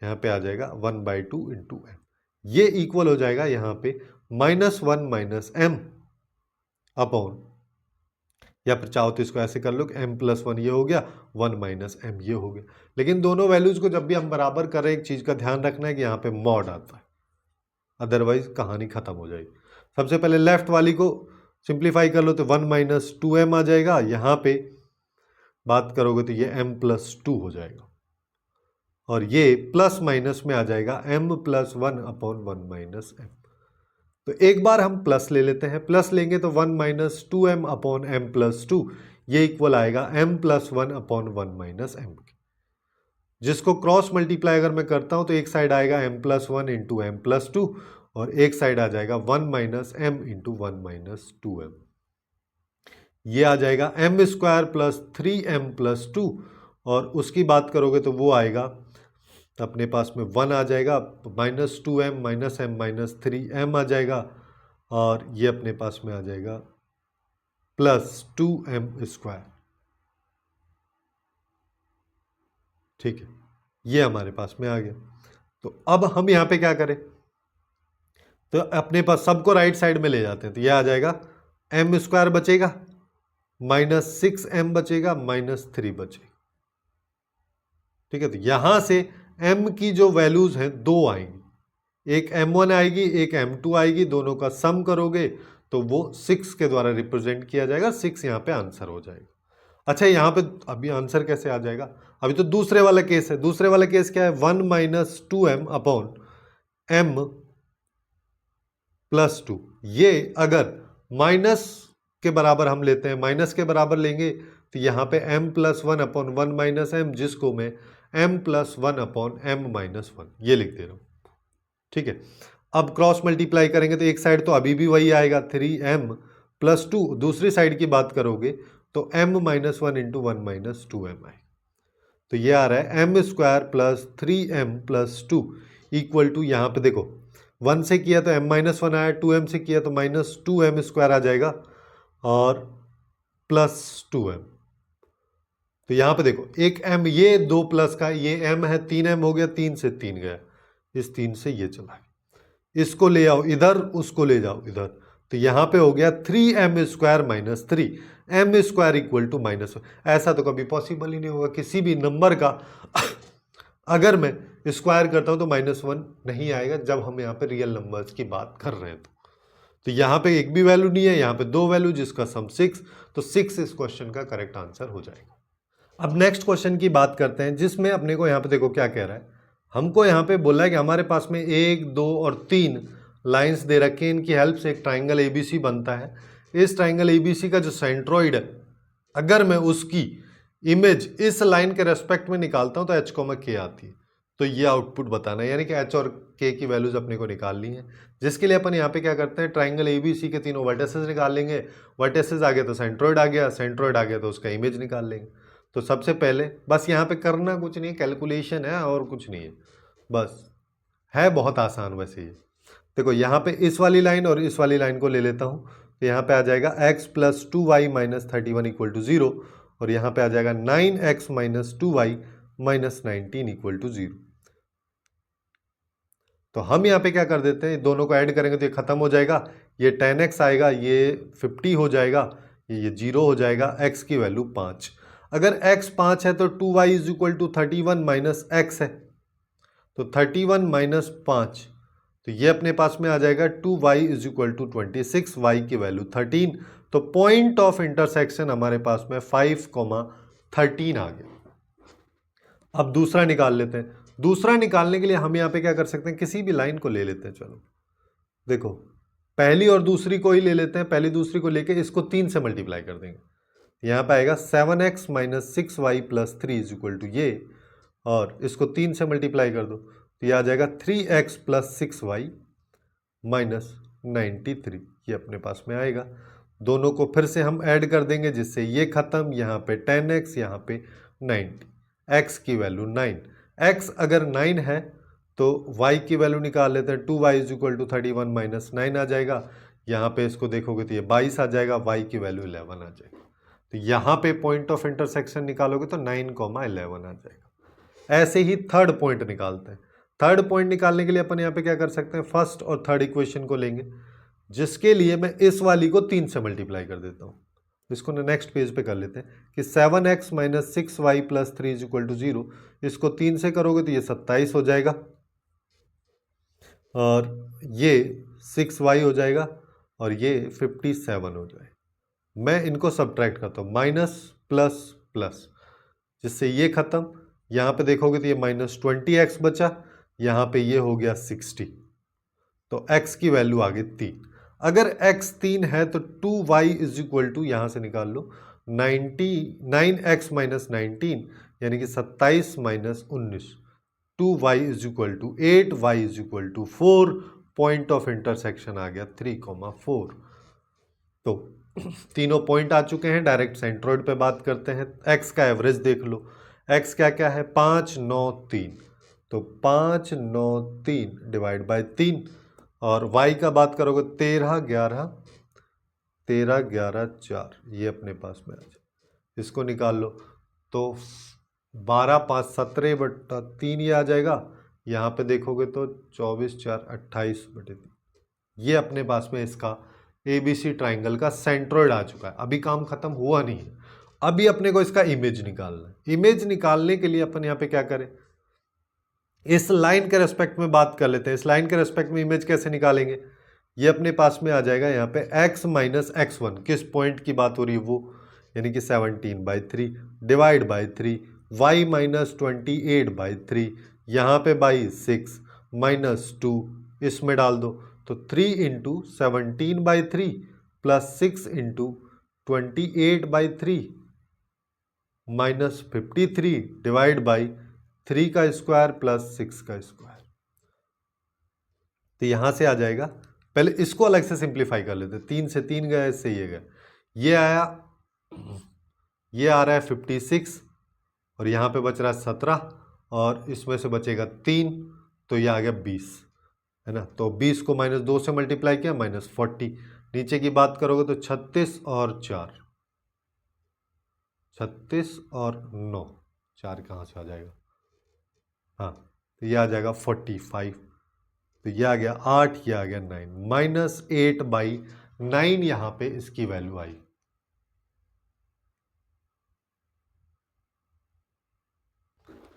यहाँ पे आ जाएगा 1/2 इंटू m। ये इक्वल हो जाएगा यहाँ पे -1 माइनस m अपॉन, या फिर चाहो तो इसको ऐसे कर लो कि m प्लस 1 ये हो गया, 1 माइनस m ये हो गया। लेकिन दोनों वैल्यूज को जब भी हम बराबर करें एक चीज़ का ध्यान रखना है कि यहाँ पे मॉड आता है, अदरवाइज कहानी खत्म हो जाएगी। सबसे पहले लेफ्ट वाली को सिंप्लीफाई कर लो तो 1 माइनस 2m आ जाएगा, यहाँ पे बात करोगे तो ये m प्लस 2 हो जाएगा, और ये प्लस माइनस में आ जाएगा m plus 1 upon 1 minus m। तो एक बार हम प्लस ले लेते हैं, प्लस लेंगे तो 1 minus 2m upon m plus 2, ये इक्वल आएगा m plus 1 upon 1 minus m। जिसको क्रॉस मल्टीप्लाई अगर मैं करता हूं तो एक साइड आएगा m plus 1 into M plus 2, और एक साइड आ जाएगा 1 minus m into 1 minus 2m। ये आ जाएगा m square plus 3m plus 2, और उसकी बात करोगे तो वो आएगा अपने पास में 1 आ जाएगा, minus 2m minus m minus 3m आ जाएगा, और ये अपने पास में आ जाएगा प्लस 2m स्क्वायर, ठीक है। ये हमारे पास में आ गया। तो अब हम यहाँ पे क्या करें, तो अपने पास सबको राइट साइड में ले जाते हैं, तो ये आ जाएगा m स्क्वायर बचेगा, माइनस 6m बचेगा, माइनस 3 बचेगा, ठीक है। तो यहां से m की जो वैल्यूज हैं दो आएंगी, एक m1 आएगी एक m2 आएगी, दोनों का सम करोगे तो वो 6 के द्वारा रिप्रेजेंट किया जाएगा। 6 यहाँ पे आंसर हो जाएगा। अच्छा, यहाँ पे अभी आंसर कैसे आ जाएगा, अभी तो दूसरे वाला केस है। दूसरे वाला केस क्या है, 1 minus 2m upon m plus 2। ये अगर माइनस के बराबर हम लेते हैं, माइनस के बराबर लेंगे तो यहाँ पे m plus 1 upon 1 minus m, जिसको मैं m plus 1 upon m minus 1 ये लिख दे रहा हूँ, ठीक है। अब क्रॉस मल्टीप्लाई करेंगे तो एक साइड तो अभी भी वही आएगा 3m प्लस 2, दूसरी साइड की बात करोगे तो m minus 1 into 1 minus 2m आएगा। तो ये आ रहा है M square plus 3m+2 equal to, यहाँ पे देखो 1 से किया तो m-1 आया, 2m से किया तो -2m² आ जाएगा और +2m। तो यहाँ पे देखो एक m, ये 2 प्लस का, ये m है, 3m हो गया, 3 से 3 गया, इस 3 से ये चला गया, इसको ले आओ इधर, उसको ले जाओ इधर, तो यहाँ पे हो गया 3m² - 3 m² इक्वल टू -1। ऐसा तो कभी पॉसिबल ही नहीं होगा किसी भी नंबर का अगर मैं स्क्वायर करता हूं तो -1 नहीं आएगा जब हम यहाँ पे रियल नंबर्स की बात कर रहे हैं। तो यहाँ पे एक भी वैल्यू नहीं है, यहाँ पे 2 वैल्यू जिसका सम 6, तो 6 इस क्वेश्चन का करेक्ट आंसर हो जाएगा। अब नेक्स्ट क्वेश्चन की बात करते हैं, जिसमें अपने को यहाँ पे देखो क्या कह रहा है, हमको यहाँ पे बोला है कि हमारे पास में 1, 2 और 3 लाइंस दे रखे हैं, इनकी हेल्प से एक ट्राइंगल एबीसी बनता है। इस ट्राइंगल एबीसी का जो सेंट्रोइड है, अगर मैं उसकी इमेज इस लाइन के रेस्पेक्ट में निकालता हूं तो h, k आती है। तो ये आउटपुट बताना है, यानी कि h और k की वैल्यूज अपने को निकालनी है, जिसके लिए अपन यहाँ पे क्या करते हैं, ट्राइंगल एबीसी के तीनों वर्टिसेस निकाल लेंगे। वर्टिसेस आ गए तो सेंट्रोइड आ गया, सेंट्रोइड आ गया तो उसका इमेज निकाल लेंगे। तो सबसे पहले बस यहाँ पे करना कुछ नहीं है, कैलकुलेशन है और कुछ नहीं है, बस है बहुत आसान। वैसे ये देखो यहाँ पे इस वाली लाइन और इस वाली लाइन को ले लेता हूँ, तो यहाँ पे आ जाएगा x + 2y - 31 = 0 और यहाँ पे आ जाएगा 9x - 2y - 19 = 0। तो हम यहाँ पे क्या कर देते हैं, दोनों को ऐड करेंगे तो ये खत्म हो जाएगा, ये 10x आएगा, ये 50 हो जाएगा, ये 0 हो जाएगा, x की वैल्यू 5। अगर x 5 है तो 2y = 31 - x है, तो 31 - 5, तो ये अपने पास में आ जाएगा 2y = 26, y की वैल्यू 13। तो पॉइंट ऑफ इंटरसेक्शन हमारे पास में 5,13 आ गया। अब दूसरा निकाल लेते हैं। दूसरा निकालने के लिए हम यहाँ पे क्या कर सकते हैं, किसी भी लाइन को ले लेते हैं। चलो देखो, पहली और दूसरी को ही ले लेते हैं, पहली दूसरी को लेके इसको 3 से मल्टीप्लाई कर देंगे। यहाँ पे आएगा 7x - 6y + 3 = ये, और इसको 3 से मल्टीप्लाई कर दो तो ये आ जाएगा 3x + 6y - 93, ये अपने पास में आएगा। दोनों को फिर से हम ऐड कर देंगे, जिससे ये खत्म, यहाँ पे 10x, यहाँ पे 90, x की वैल्यू 9। x अगर 9 है तो y की वैल्यू निकाल लेते हैं, 2y = 31 - 9 आ जाएगा। यहाँ पे इसको देखोगे तो ये 22 आ जाएगा, y की वैल्यू 11 आ जाएगा। तो यहाँ पे पॉइंट ऑफ इंटरसेक्शन निकालोगे तो 9,11 आ जाएगा। ऐसे ही थर्ड पॉइंट निकालते हैं। थर्ड पॉइंट निकालने के लिए अपन यहाँ पे क्या कर सकते हैं, फर्स्ट और थर्ड इक्वेशन को लेंगे, जिसके लिए मैं इस वाली को 3 से मल्टीप्लाई कर देता हूँ। इसको नेक्स्ट पेज पे कर लेते हैं कि 7x - 6y + 3 = 0, इसको 3 से करोगे तो ये 27 हो जाएगा, और ये 6y हो जाएगा, और ये 57 हो जाएगा। मैं इनको सब्ट्रैक्ट करता हूँ, माइनस प्लस प्लस, जिससे ये खत्म। यहाँ पे देखोगे तो ये -20x बचा, यहाँ पे ये हो गया 60, तो x की वैल्यू आ गई 3। अगर x 3 है तो 2y = यहाँ से निकाल लो 9x - 19, यानी कि 27 - 19, 2y = 8, y = 4, point of intersection आ गया 3,4। तो तीनों पॉइंट आ चुके हैं। डायरेक्ट सेंट्रोइड पे बात करते हैं। x का एवरेज देख लो, x क्या क्या है, 5, 9, 3, तो 5, 9, 3 डिवाइड बाय 3, और y का बात करोगे 13, 11, 13, 11, 4, ये अपने पास में आ जाए, इसको निकाल लो तो 12, 5, 17/3 ये आ जाएगा। यहाँ पे देखोगे तो 24, 4, 28/3, ये अपने पास में इसका ABC ट्राइंगल का सेंट्रोइड आ चुका है। अभी काम खत्म हुआ नहीं है, अभी अपने को इसका इमेज निकालना है। इमेज निकालने के लिए अपन यहाँ पे क्या करें, इस लाइन के रेस्पेक्ट में बात कर लेते हैं। इस लाइन के रेस्पेक्ट में इमेज कैसे निकालेंगे, ये अपने पास में आ जाएगा यहाँ पे x - x1, किस पॉइंट की बात हो रही है वो, यानी कि 17/3 डिवाइड बाय 3, y - 28/3, यहाँ पे बाई 6 -2, इसमें डाल दो तो 3 × 17/3 + 6 × 28/3 -53 डिवाइड बाई 3 का स्क्वायर + 6 का स्क्वायर। तो यहां से आ जाएगा, पहले इसको अलग से सिंप्लीफाई कर लेते, 3 से 3 गया, इससे ये गया, ये आया, ये आ रहा है 56 और यहाँ पे बच रहा है 17 और इसमें से बचेगा 3, तो ये आ गया 20, है ना। तो 20 को -2 से मल्टीप्लाई किया -40। नीचे की बात करोगे तो 36 और 4, 36 और 9, 4 कहाँ से आ जाएगा, हाँ, तो ये आ जाएगा 45। तो ये आ गया 8, ये आ गया 9, -8/9 यहाँ पे इसकी वैल्यू आई।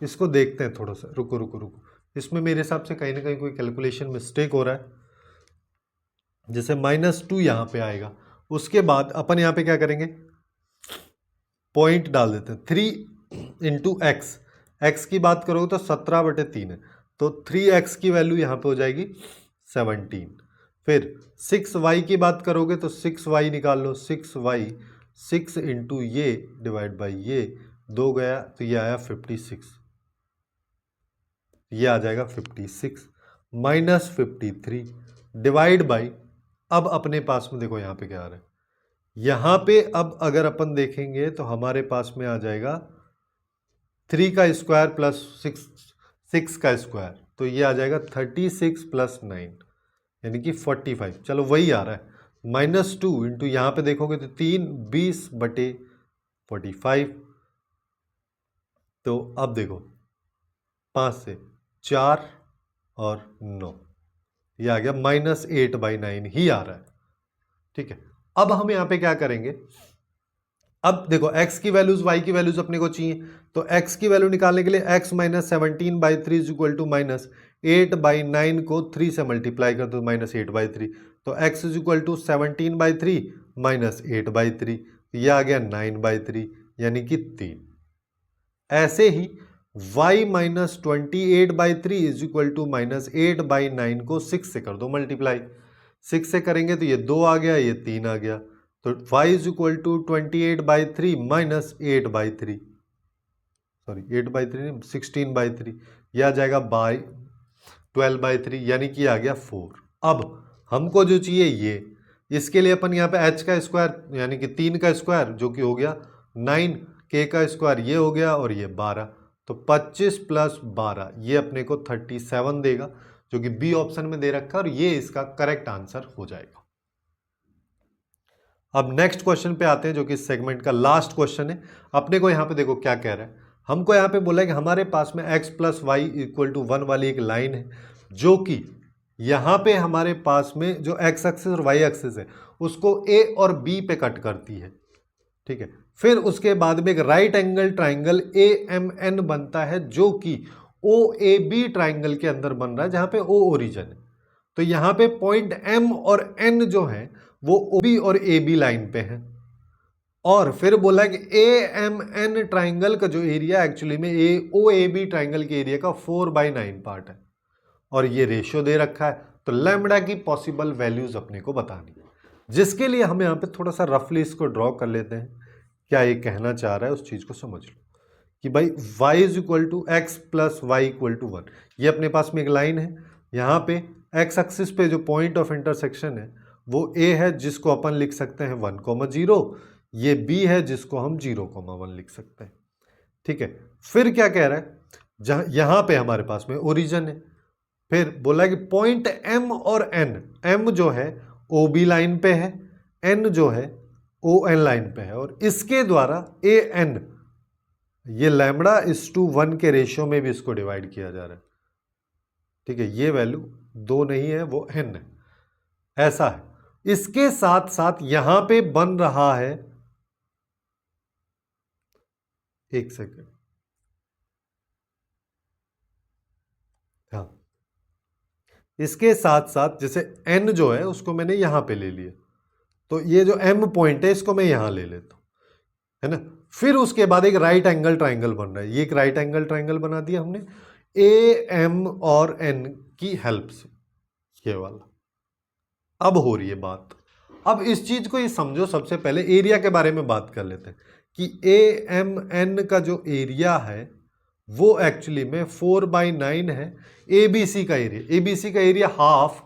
इसको देखते हैं थोड़ा सा, रुको रुको रुको, इसमें मेरे हिसाब से कहीं ना कहीं कोई कैलकुलेशन मिस्टेक हो रहा है। जैसे -2 यहाँ पे आएगा, उसके बाद अपन यहाँ पे क्या करेंगे, पॉइंट डाल देते हैं 3 × x। x की बात करोगे तो 17/3 है, तो 3x की वैल्यू यहाँ पे हो जाएगी 17। फिर 6y की बात करोगे तो 6y निकाल लो, 6y 6 × ये डिवाइड बाई ये 2 गया, तो ये आया 56, ये आ जाएगा 56 -53 डिवाइड बाई, अब अपने पास में देखो यहाँ पे क्या आ रहा है, यहाँ पे अब अगर अपन देखेंगे तो हमारे पास में आ जाएगा 3 का स्क्वायर प्लस 6 का स्क्वायर, तो ये आ जाएगा 36 + 9 यानी कि 45। चलो वही आ रहा है, -2 × यहाँ पे देखोगे तो 3 20/45। तो अब देखो 5 से 4 और 9, ये आ गया -8/9 ही आ रहा है, ठीक है। अब हम यहाँ पे क्या करेंगे, अब देखो x की वैल्यूज y की वैल्यूज अपने को चाहिए, तो x की वैल्यू निकालने के लिए x -17/3 = -8/9 को 3 से मल्टीप्लाई कर दो, -8/3, तो x = 17/3 -8/3, ये आ गया 9/3 यानी कि 3। ऐसे ही y -28/3 = -8/9 को 6 से कर दो मल्टीप्लाई, 6 से करेंगे तो ये 2 आ गया, ये 3 आ गया, तो y = 28/3 -8/3, सॉरी 8/3 नहीं 16/3, यह आ जाएगा 12/3 यानी कि आ गया 4। अब हमको जो चाहिए ये, इसके लिए अपन यहाँ पे h का स्क्वायर यानी कि 3 का स्क्वायर जो कि हो गया 9, k का स्क्वायर ये हो गया और ये 12, तो 25 + 12 ये अपने को 37 देगा, जो कि बी ऑप्शन में दे रखा है और ये इसका करेक्ट आंसर हो जाएगा। अब नेक्स्ट क्वेश्चन पे आते हैं जो कि इस सेगमेंट का लास्ट क्वेश्चन है। अपने को यहाँ पे देखो क्या कह रहा है, हमको यहाँ पे बोला है कि हमारे पास में x + y = 1 वाली एक लाइन है, जो कि यहाँ पे हमारे पास में जो x एक्सिस और y एक्सिस है उसको a और b पे कट करती है, ठीक है। फिर उसके बाद में एक राइट एंगल ट्राइंगल AMN बनता है, जो कि OAB ट्राइंगल के अंदर बन रहा है, जहाँ पे O ओरिजिन है। तो यहाँ पे पॉइंट M और N जो है वो OB और AB लाइन पे है, और फिर बोला कि AMN ट्राइंगल का जो एरिया एक्चुअली में OAB ट्राइंगल के एरिया का 4/9 पार्ट है, और ये रेशियो दे रखा है। तो लैम्बडा की पॉसिबल वैल्यूज अपने को बतानी है, जिसके लिए हम यहाँ पे थोड़ा सा रफली इसको ड्रॉ कर लेते हैं। क्या ये कहना चाह रहा है उस चीज को समझ लो कि भाई y = x + y = 1, ये अपने पास में एक लाइन है, यहाँ पे x एक्सिस पे जो पॉइंट ऑफ इंटरसेक्शन है वो a है, जिसको अपन लिख सकते हैं 1,0, ये b है जिसको हम 0,1 लिख सकते हैं, ठीक है। फिर क्या कह रहा है, जहाँ यहाँ पे हमारे पास में ओरिजिन है, फिर बोला कि पॉइंट m और n, m जो है OB लाइन पे है, n जो है ON लाइन पे है, और इसके द्वारा AN ये λ/1 के रेशियो में भी इसको डिवाइड किया जा रहा है, ठीक है। ये वैल्यू 2 नहीं है, वो n है, ऐसा है। इसके साथ साथ यहां पे बन रहा है, एक सेकेंड, हाँ, इसके साथ साथ जैसे n जो है उसको मैंने यहां पे ले लिया, तो ये जो m पॉइंट है इसको मैं यहां ले लेता हूं, है ना। फिर उसके बाद एक राइट एंगल ट्राइंगल बन रहा है, ये एक राइट एंगल ट्राइंगल बना दिया हमने AM और N की हेल्प से, ये वाला। अब हो रही है बात, अब इस चीज को ये समझो, सबसे पहले एरिया के बारे में बात कर लेते हैं कि AMN का जो एरिया है वो एक्चुअली में 4/9 है ABC का एरिया। ABC का area half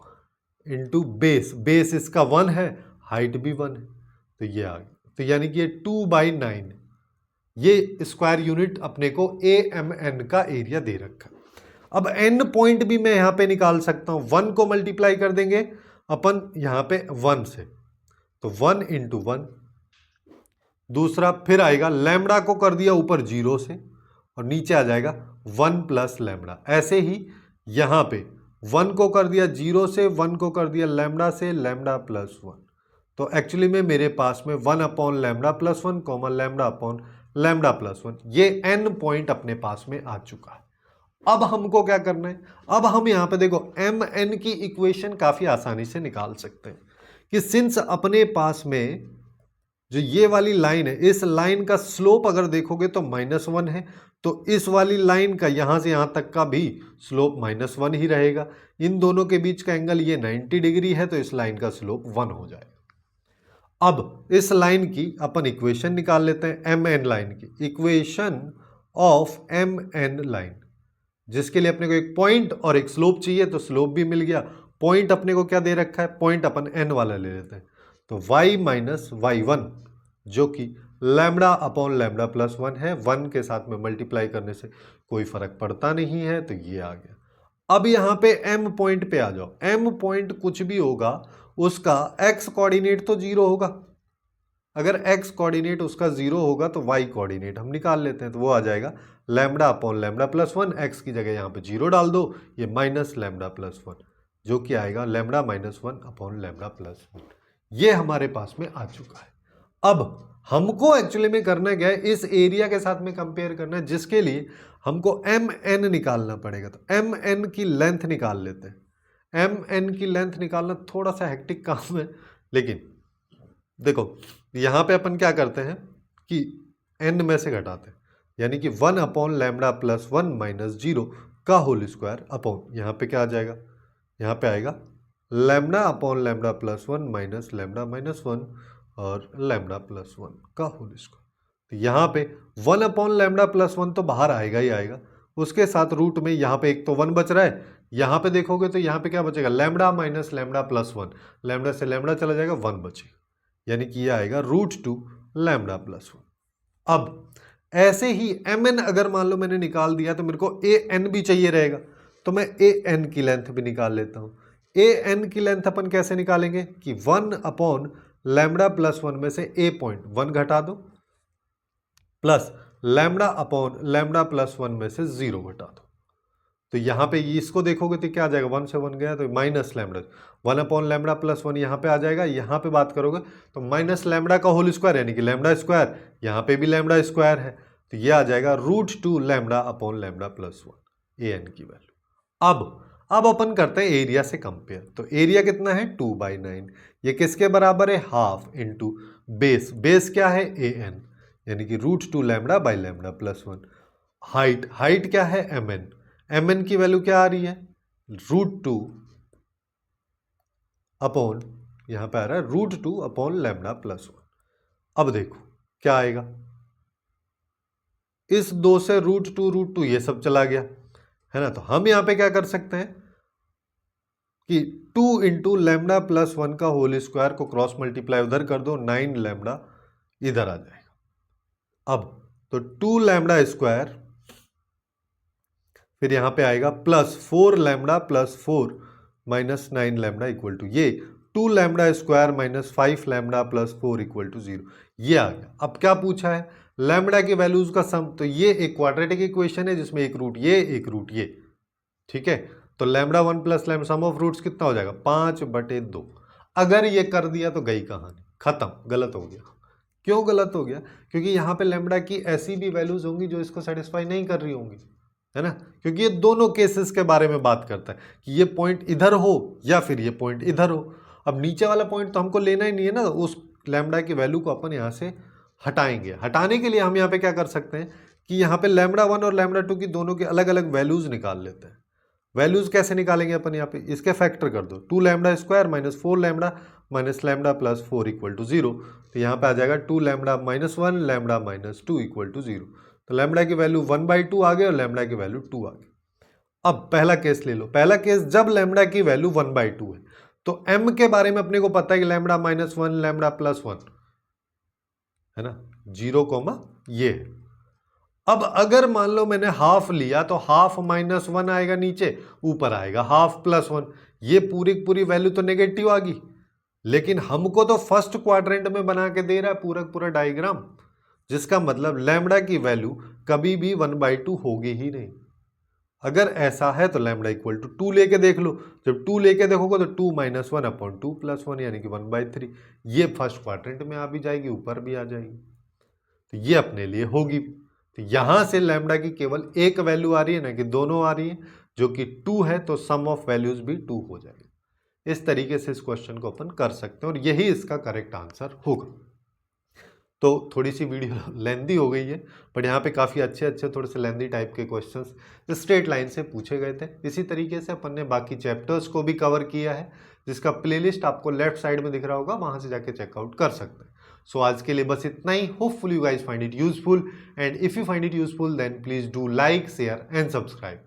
into base, base इसका 1 है, हाइट भी 1 है, तो ये आ गया, तो यानी कि ये 2/9 है, ये स्क्वायर यूनिट अपने को AMN का एरिया दे रखा है। अब n पॉइंट भी मैं यहां पे निकाल सकता हूं, 1 को मल्टीप्लाई कर देंगे अपन यहां पे 1 से, तो 1 इंटू 1, दूसरा फिर आएगा लैम्बडा को कर दिया ऊपर 0 से और नीचे आ जाएगा 1 प्लस लैम्बडा। ऐसे ही यहां पे 1 को कर दिया 0 से, 1 को कर दिया लैम्बडा से, लैम्बडा प्लस 1। तो एक्चुअली में मेरे पास में 1 upon lambda plus 1 comma lambda upon lambda plus 1, ये n पॉइंट अपने पास में आ चुका है। अब हमको क्या करना है, अब हम यहां पे देखो mn की इक्वेशन काफी आसानी से निकाल सकते हैं कि सिंस अपने पास में जो ये वाली लाइन है, इस लाइन का स्लोप अगर देखोगे तो -1 है, तो इस वाली लाइन का यहां से यहां तक का भी स्लोप -1 ही रहेगा। इन दोनों के बीच का एंगल ये 90 डिग्री है, तो इस लाइन का स्लोप 1 हो जाएगा। अब इस लाइन की अपन इक्वेशन निकाल लेते हैं, mn लाइन की इक्वेशन ऑफ mn लाइन, जिसके लिए अपने को एक पॉइंट और एक स्लोप चाहिए, तो स्लोप भी मिल गया। पॉइंट अपने को क्या दे रखा है, पॉइंट अपन n वाला ले लेते हैं, तो y माइनस y1 जो कि लैम्बडा अपॉन लैम्बडा प्लस 1 है, 1 के साथ में मल्टीप्लाई करने से कोई फर्क पड़ता नहीं है, तो ये आ गया। अब यहां पे m पॉइंट पे आ जाओ, m पॉइंट कुछ भी होगा उसका x कोऑर्डिनेट तो 0 होगा। अगर x कोऑर्डिनेट उसका 0 होगा तो y कोऑर्डिनेट हम निकाल लेते हैं, तो वो आ जाएगा lambda upon lambda plus 1, x की जगह यहाँ पे 0 डाल दो, ये माइनस लैम्बडा प्लस 1 जो कि आएगा lambda minus 1 upon lambda plus 1। ये हमारे पास में आ चुका है। अब हमको एक्चुअली में करना क्या है, इस एरिया के साथ में कंपेयर करना है, जिसके लिए हमको mn निकालना पड़ेगा। तो mn की लेंथ निकाल लेते हैं। mn की लेंथ निकालना थोड़ा सा हेक्टिक काम है, लेकिन देखो यहां पे अपन क्या करते हैं कि n में से घटाते हैं, यानी कि 1 अपॉन लैम्बडा प्लस 1 माइनस 0 का होल स्क्वायर अपॉन यहाँ पे क्या आ जाएगा, यहाँ पे आएगा lambda upon lambda plus 1 minus lambda minus 1 और लैम्बडा प्लस 1 का होल स्क्वायर। तो यहाँ पे 1 अपॉन लैम्बडा प्लस 1 तो बाहर आएगा ही आएगा, उसके साथ रूट में यहाँ पे एक तो 1 बच रहा है, यहाँ पे देखोगे तो यहाँ पे क्या बचेगा, lambda minus lambda plus 1, lambda से लैम्बडा चला जाएगा, 1 बचेगा, यानी कि ये आएगा √2 लैम्बडा प्लस 1। अब ऐसे ही mn अगर मान लो मैंने निकाल दिया तो मेरे को an भी चाहिए रहेगा, तो मैं an की लेंथ भी निकाल लेता हूँ। an की लेंथ अपन कैसे निकालेंगे कि 1 अपॉन लैम्बडा प्लस 1 में से a पॉइंट 1 घटा दो, plus lambda upon lambda plus 1 में से 0 घटा दो। तो यहाँ पे इसको देखोगे तो क्या आ जाएगा, 1 से 1 गया तो minus lambda, 1 upon lambda plus 1 यहाँ पे आ जाएगा। यहाँ पे बात करोगे तो माइनस लैम्बडा का होल स्क्वायर यानी कि लैम्बडा स्क्वायर, यहाँ पे भी लैम्बडा स्क्वायर है, तो ये आ जाएगा √2 lambda upon lambda plus 1 an की वैल्यू। अब अपन करते हैं एरिया से कंपेयर। तो एरिया कितना है 2/9, ये किसके बराबर है, हाफ इंटू बेस, बेस क्या है an यानी कि √2 lambda by lambda plus 1। Height क्या है mn की वैल्यू क्या आ रही है, √2 अपॉन यहां पे आ रहा है √2 अपॉन लैम्बडा प्लस 1। अब देखो क्या आएगा, इस 2 से √2 ये सब चला गया है ना, तो हम यहां पे क्या कर सकते हैं कि 2 इंटू लैम्बडा प्लस 1 का होल स्क्वायर को क्रॉस मल्टीप्लाई उधर कर दो, 9 लैम्बडा इधर आ जाएगा। अब तो 2 लैम्बडा स्क्वायर, फिर यहां पे आएगा plus 4 lambda plus 4 minus 9 lambda equal to ये 2 lambda square minus 5 lambda plus 4 equal to 0, ये आ गया। अब क्या पूछा है, लैम्बडा की वैल्यूज का सम, तो ये एक क्वाड्रेटिक इक्वेशन है जिसमें एक रूट ये एक रूट ये, ठीक है। तो lambda 1 plus lambda sum of roots कितना हो जाएगा 5/2। अगर ये कर दिया तो गई कहानी, खत्म, गलत हो गया। क्यों गलत हो गया, क्योंकि यहाँ पे लैम्बडा की ऐसी भी वैल्यूज होंगी जो इसको सेटिस्फाई नहीं कर रही होंगी, है ना, क्योंकि ये दोनों केसेस के बारे में बात करता है कि ये पॉइंट इधर हो या फिर ये पॉइंट इधर हो। अब नीचे वाला पॉइंट तो हमको लेना ही नहीं है ना, उस लैम्बडा की वैल्यू को अपन यहाँ से हटाएंगे। हटाने के लिए हम यहाँ पे क्या कर सकते हैं कि यहाँ पे लैम्बडा 1 और लैम्बडा 2 की दोनों के अलग अलग वैल्यूज निकाल लेते हैं। वैल्यूज कैसे निकालेंगे अपन, यहाँ पे इसके फैक्टर कर दो, 2 lambda square minus 4 lambda minus lambda plus 4 equal to 0, तो यहाँ पे आ जाएगा 2 lambda minus 1 lambda minus 2 equal to 0। तो लैम्बडा की वैल्यू 1/2 आ गई और लैम्बडा की वैल्यू 2 आ गई। अब पहला केस ले लो, पहला केस जब लैम्बडा की वैल्यू 1/2 है, तो m के बारे में अपने को पता है कि लैम्बडा माइनस 1 लैम्बडा प्लस 1 है ना, 0, ये है। अब अगर मान लो मैंने हाफ लिया तो हाफ -1 आएगा, नीचे ऊपर आएगा हाफ +1, ये पूरी पूरी वैल्यू तो नेगेटिव आ गई। लेकिन हमको तो फर्स्ट क्वाड्रेंट में बना के दे रहा है पूरा पूरा डायग्राम, जिसका मतलब लैम्बडा की वैल्यू कभी भी 1/2 होगी ही नहीं। अगर ऐसा है तो लैम्बडा इक्वल टू 2 लेके देख लो। जब 2 लेके देखोगे तो 2 - 1/2 + 1 यानी कि 1/3, ये फर्स्ट क्वाड्रेंट में आ भी जाएगी, ऊपर भी आ जाएगी, तो ये अपने लिए होगी। तो यहां से लैम्बडा की केवल एक वैल्यू आ रही है ना कि दोनों आ रही है, जो कि 2 है, तो सम ऑफ वैल्यूज भी 2 हो जाएगी। इस तरीके से इस क्वेश्चन को अपन कर सकते हैं और यही इसका करेक्ट आंसर होगा। तो थोड़ी सी वीडियो लेंदी हो गई है, बट यहाँ पे काफ़ी अच्छे अच्छे थोड़े से लेंदी टाइप के क्वेश्चंस स्ट्रेट लाइन से पूछे गए थे। इसी तरीके से अपन ने बाकी चैप्टर्स को भी कवर किया है, जिसका प्लेलिस्ट आपको लेफ्ट साइड में दिख रहा होगा, वहाँ से जाके चेकआउट कर सकते हैं। सो आज के लिए बस इतना ही। Hopeful you guys find it useful, and if you find it useful then please do like, share and subscribe.